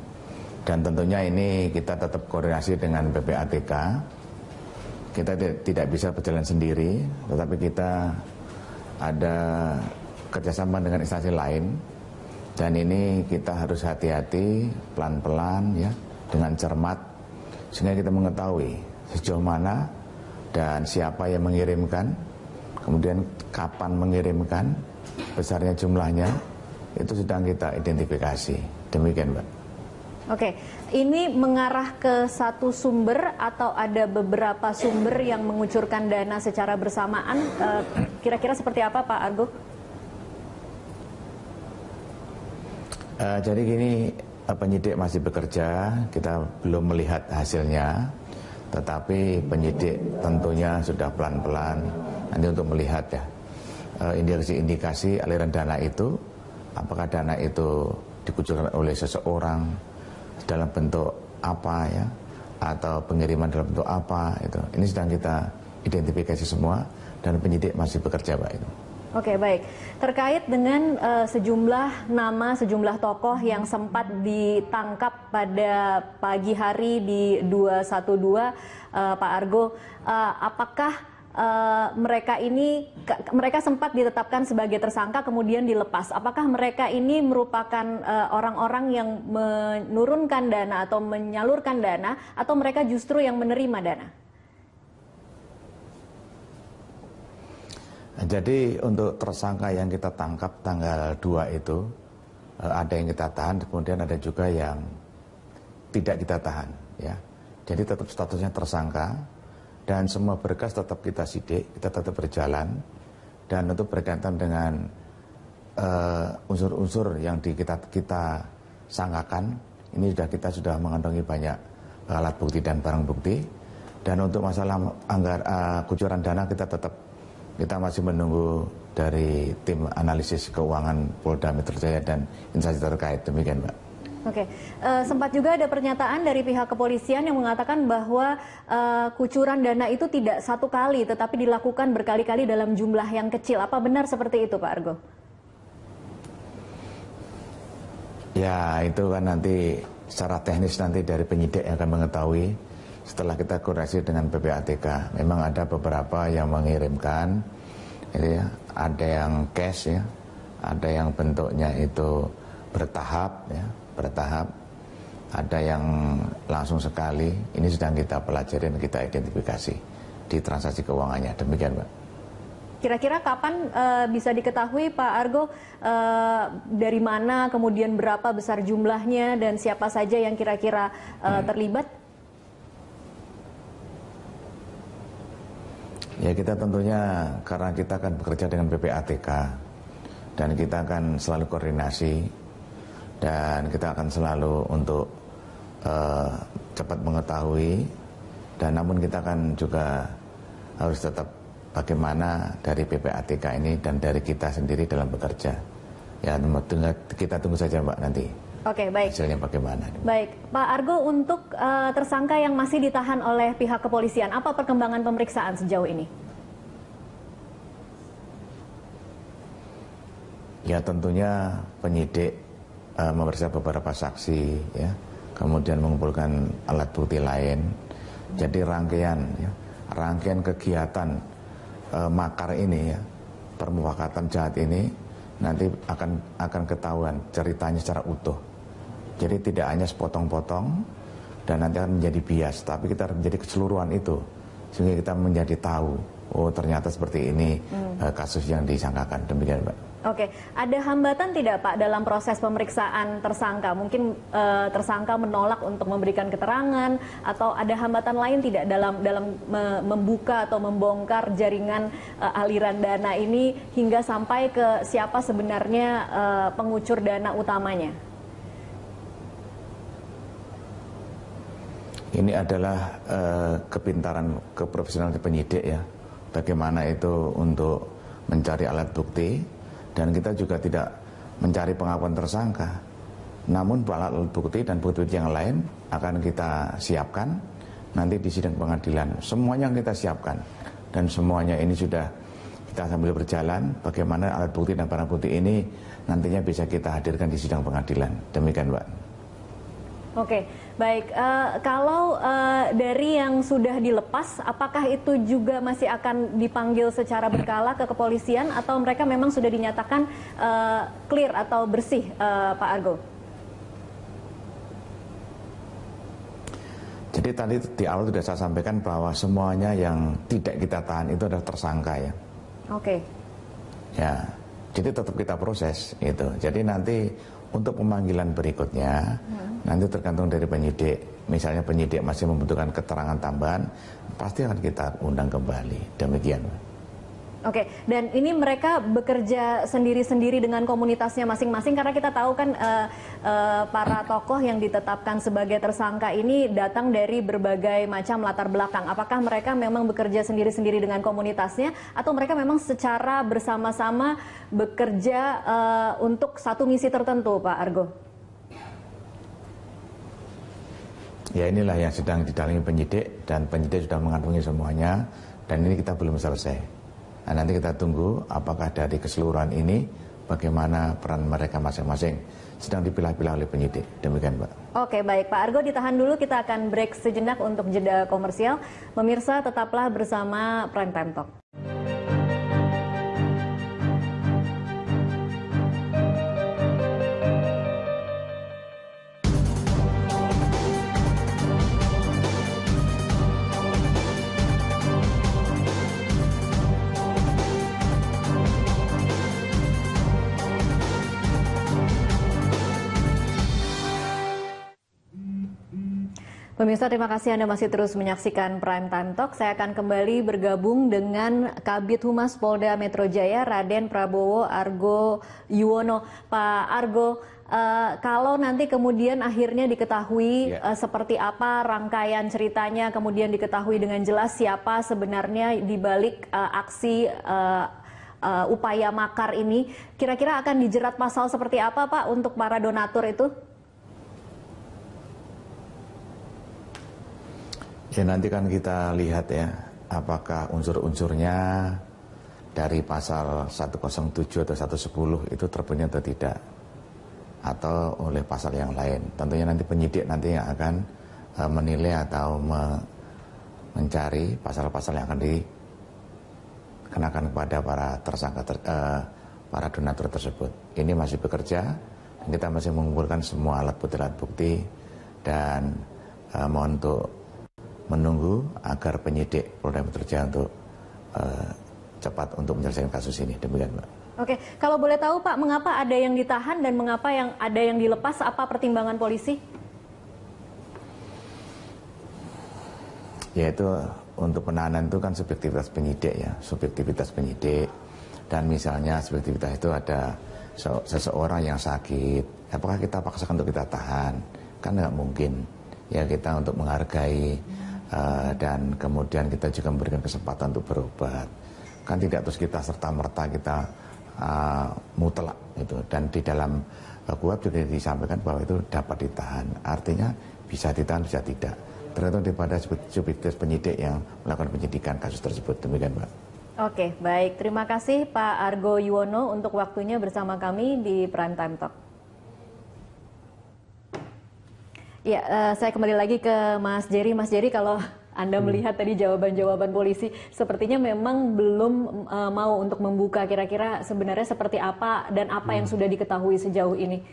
dan tentunya ini kita tetap koordinasi dengan PPATK. Kita tidak bisa berjalan sendiri, tetapi kita ada kerjasama dengan instansi lain, dan ini kita harus hati-hati, pelan-pelan ya, dengan cermat, sehingga kita mengetahui sejauh mana dan siapa yang mengirimkan, kemudian kapan mengirimkan, besarnya jumlahnya, itu sedang kita identifikasi. Demikian, Mbak. Oke, ini mengarah ke satu sumber atau ada beberapa sumber yang mengucurkan dana secara bersamaan? Kira-kira seperti apa, Pak Argo? Jadi gini, penyidik masih bekerja, kita belum melihat hasilnya, tetapi penyidik tentunya sudah pelan-pelan nanti untuk melihat ya indikasi aliran dana itu, apakah dana itu dikucurkan oleh seseorang dalam bentuk apa ya, atau pengiriman dalam bentuk apa itu. Ini sedang kita identifikasi semua dan penyidik masih bekerja, Pak, itu. Oke, baik. Terkait dengan sejumlah nama, sejumlah tokoh yang sempat ditangkap pada pagi hari di 212, Pak Argo, apakah mereka sempat ditetapkan sebagai tersangka kemudian dilepas? Apakah mereka ini merupakan orang-orang yang menurunkan dana atau menyalurkan dana, atau mereka justru yang menerima dana? Jadi untuk tersangka yang kita tangkap tanggal 2 itu, ada yang kita tahan, kemudian ada juga yang tidak kita tahan ya. Jadi tetap statusnya tersangka, dan semua berkas tetap kita sidik, kita tetap berjalan, dan untuk berkaitan dengan unsur-unsur yang kita sangkakan, ini kita sudah mengantongi banyak alat bukti dan barang bukti. Dan untuk masalah kucuran dana kita masih menunggu dari tim analisis keuangan Polda Metro Jaya dan instansi terkait. Demikian, Mbak. Oke, sempat juga ada pernyataan dari pihak kepolisian yang mengatakan bahwa kucuran dana itu tidak satu kali, tetapi dilakukan berkali-kali dalam jumlah yang kecil. Apa benar seperti itu, Pak Argo? Ya, itu kan nanti secara teknis nanti dari penyidik yang akan mengetahui setelah kita koordinasi dengan PPATK. Memang ada beberapa yang mengirimkan, ya, ada yang cash ya, ada yang bentuknya itu bertahap ya. Ada yang langsung sekali. Ini sedang kita pelajari dan kita identifikasi di transaksi keuangannya. Demikian, Mbak. Kira-kira kapan bisa diketahui, Pak Argo, dari mana, kemudian berapa besar jumlahnya, dan siapa saja yang kira-kira terlibat? Ya, kita tentunya karena kita akan bekerja dengan PPATK dan kita akan selalu koordinasi, dan kita akan selalu untuk cepat mengetahui, dan namun kita akan juga harus tetap bagaimana dari PPATK ini dan dari kita sendiri dalam bekerja. Ya, kita tunggu saja, Mbak, nanti. Oke, baik. Hasilnya bagaimana. Baik, Pak Argo, untuk tersangka yang masih ditahan oleh pihak kepolisian, apa perkembangan pemeriksaan sejauh ini? Ya, tentunya penyidik memeriksa beberapa saksi ya, kemudian mengumpulkan alat bukti lain. Jadi rangkaian kegiatan makar ini ya, permufakatan jahat ini nanti akan ketahuan ceritanya secara utuh. Jadi tidak hanya sepotong-potong dan nanti akan menjadi bias, tapi kita harus menjadi keseluruhan itu, sehingga kita menjadi tahu, oh ternyata seperti ini kasus yang disangkakan. Demikian, Mbak. Oke, ada hambatan tidak, Pak, dalam proses pemeriksaan tersangka? Mungkin tersangka menolak untuk memberikan keterangan, atau ada hambatan lain tidak dalam membuka atau membongkar jaringan aliran dana ini hingga sampai ke siapa sebenarnya pengucur dana utamanya? Ini adalah kepintaran, keprofesionalan penyidik ya. Bagaimana itu untuk mencari alat bukti, dan kita juga tidak mencari pengakuan tersangka. Namun alat bukti dan bukti yang lain akan kita siapkan nanti di sidang pengadilan. Semuanya kita siapkan, dan semuanya ini sudah kita sambil berjalan. Bagaimana alat bukti dan barang bukti ini nantinya bisa kita hadirkan di sidang pengadilan. Demikian, Mbak. Oke, baik. Kalau dari yang sudah dilepas, apakah itu juga masih akan dipanggil secara berkala ke kepolisian, atau mereka memang sudah dinyatakan clear atau bersih, Pak Argo? Jadi tadi di awal sudah saya sampaikan bahwa semuanya yang tidak kita tahan itu adalah tersangka ya. Oke. Ya, jadi tetap kita proses itu. Jadi nanti untuk pemanggilan berikutnya, nanti tergantung dari penyidik. Misalnya penyidik masih membutuhkan keterangan tambahan, pasti akan kita undang kembali. Demikian. Oke, dan ini mereka bekerja sendiri-sendiri dengan komunitasnya masing-masing, karena kita tahu kan para tokoh yang ditetapkan sebagai tersangka ini datang dari berbagai macam latar belakang. Apakah mereka memang bekerja sendiri-sendiri dengan komunitasnya, atau mereka memang secara bersama-sama bekerja untuk satu misi tertentu, Pak Argo? Ya, inilah yang sedang didalami penyidik, dan penyidik sudah mengantongi semuanya, dan ini kita belum selesai. Nah, nanti kita tunggu apakah dari keseluruhan ini bagaimana peran mereka masing-masing, sedang dipilah-pilah oleh penyidik. Demikian, Pak. Oke, baik Pak Argo, ditahan dulu, kita akan break sejenak untuk jeda komersial. Pemirsa, tetaplah bersama Prime Time Talk. Pemirsa, terima kasih Anda masih terus menyaksikan Prime Time Talk. Saya akan kembali bergabung dengan Kabid Humas Polda Metro Jaya, Raden Prabowo Argo Yuwono. Pak Argo, kalau nanti kemudian akhirnya diketahui seperti apa rangkaian ceritanya, kemudian diketahui dengan jelas siapa sebenarnya di balik aksi upaya makar ini, kira-kira akan dijerat pasal seperti apa, Pak, untuk para donatur itu? Ya, nanti kan kita lihat ya, apakah unsur-unsurnya dari pasal 107 atau 110 itu terpenuhi atau tidak, atau oleh pasal yang lain. Tentunya nanti penyidik nanti yang akan menilai atau mencari pasal-pasal yang akan dikenakan kepada para tersangka, para donatur tersebut. Ini masih bekerja, dan kita masih mengumpulkan semua alat bukti, dan mohon untuk menunggu agar penyidik Polda Metro Jaya untuk cepat untuk menyelesaikan kasus ini. Demikian, Mbak. Oke, kalau boleh tahu Pak, mengapa ada yang ditahan dan mengapa ada yang dilepas? Apa pertimbangan polisi? Yaitu untuk penahanan itu kan subjektivitas penyidik ya, subjektivitas penyidik. Dan misalnya subjektivitas itu ada seseorang yang sakit, apakah kita paksakan untuk kita tahan? Kan nggak mungkin. Ya, kita untuk menghargai, dan kemudian kita juga memberikan kesempatan untuk berobat. Kan tidak terus kita serta-merta kita mutlak gitu. Dan di dalam kuhap juga disampaikan bahwa itu dapat ditahan. Artinya bisa ditahan, bisa tidak. Tergantung daripada subjektivitas penyidik yang melakukan penyidikan kasus tersebut. Demikian, Pak. Oke, baik. Terima kasih Pak Argo Yuwono untuk waktunya bersama kami di Prime Time Talk. Ya, saya kembali lagi ke Mas Jerry. Mas Jerry, kalau Anda melihat tadi jawaban-jawaban polisi, sepertinya memang belum mau untuk membuka kira-kira sebenarnya seperti apa dan apa yang sudah diketahui sejauh ini.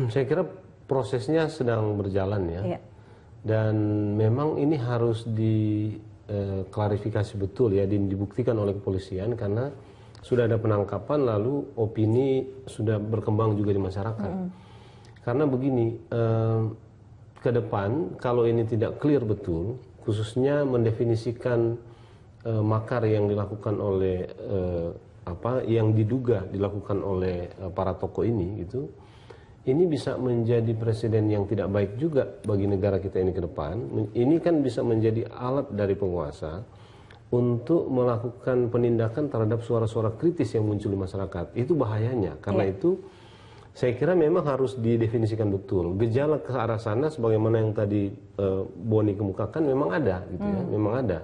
Saya kira prosesnya sedang berjalan ya. Iya. Dan memang ini harus diklarifikasi betul ya, dibuktikan oleh kepolisian, karena sudah ada penangkapan lalu opini sudah berkembang juga di masyarakat. Karena begini, ke depan kalau ini tidak clear betul, khususnya mendefinisikan makar yang dilakukan oleh yang diduga dilakukan oleh para tokoh ini gitu, ini bisa menjadi presiden yang tidak baik juga bagi negara kita ini ke depan. Ini kan bisa menjadi alat dari penguasa untuk melakukan penindakan terhadap suara-suara kritis yang muncul di masyarakat. Itu bahayanya. Karena itu saya kira memang harus didefinisikan betul. Gejala ke arah sana sebagaimana yang tadi Boni kemukakan memang ada gitu ya, memang ada.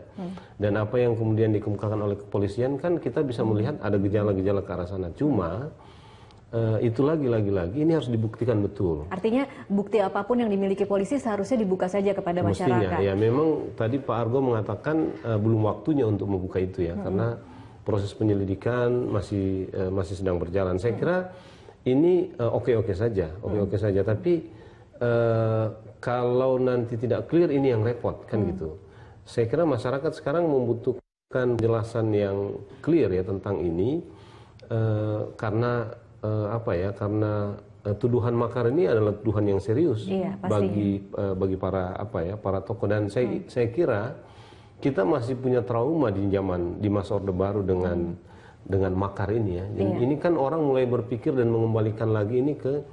Dan apa yang kemudian dikemukakan oleh kepolisian kan kita bisa melihat ada gejala-gejala ke arah sana. Cuma itu lagi ini harus dibuktikan betul. Artinya bukti apapun yang dimiliki polisi seharusnya dibuka saja kepada masyarakat. Mestinya, ya memang tadi Pak Argo mengatakan belum waktunya untuk membuka itu ya, karena proses penyelidikan masih sedang berjalan. Saya kira ini oke-oke saja. Tapi kalau nanti tidak clear ini yang repot kan gitu. Saya kira masyarakat sekarang membutuhkan penjelasan yang clear ya tentang ini karena karena tuduhan makar ini adalah tuduhan yang serius bagi para tokoh, dan saya kira kita masih punya trauma di masa Orde Baru dengan makar ini ya. Ini kan orang mulai berpikir dan mengembalikan lagi ini ke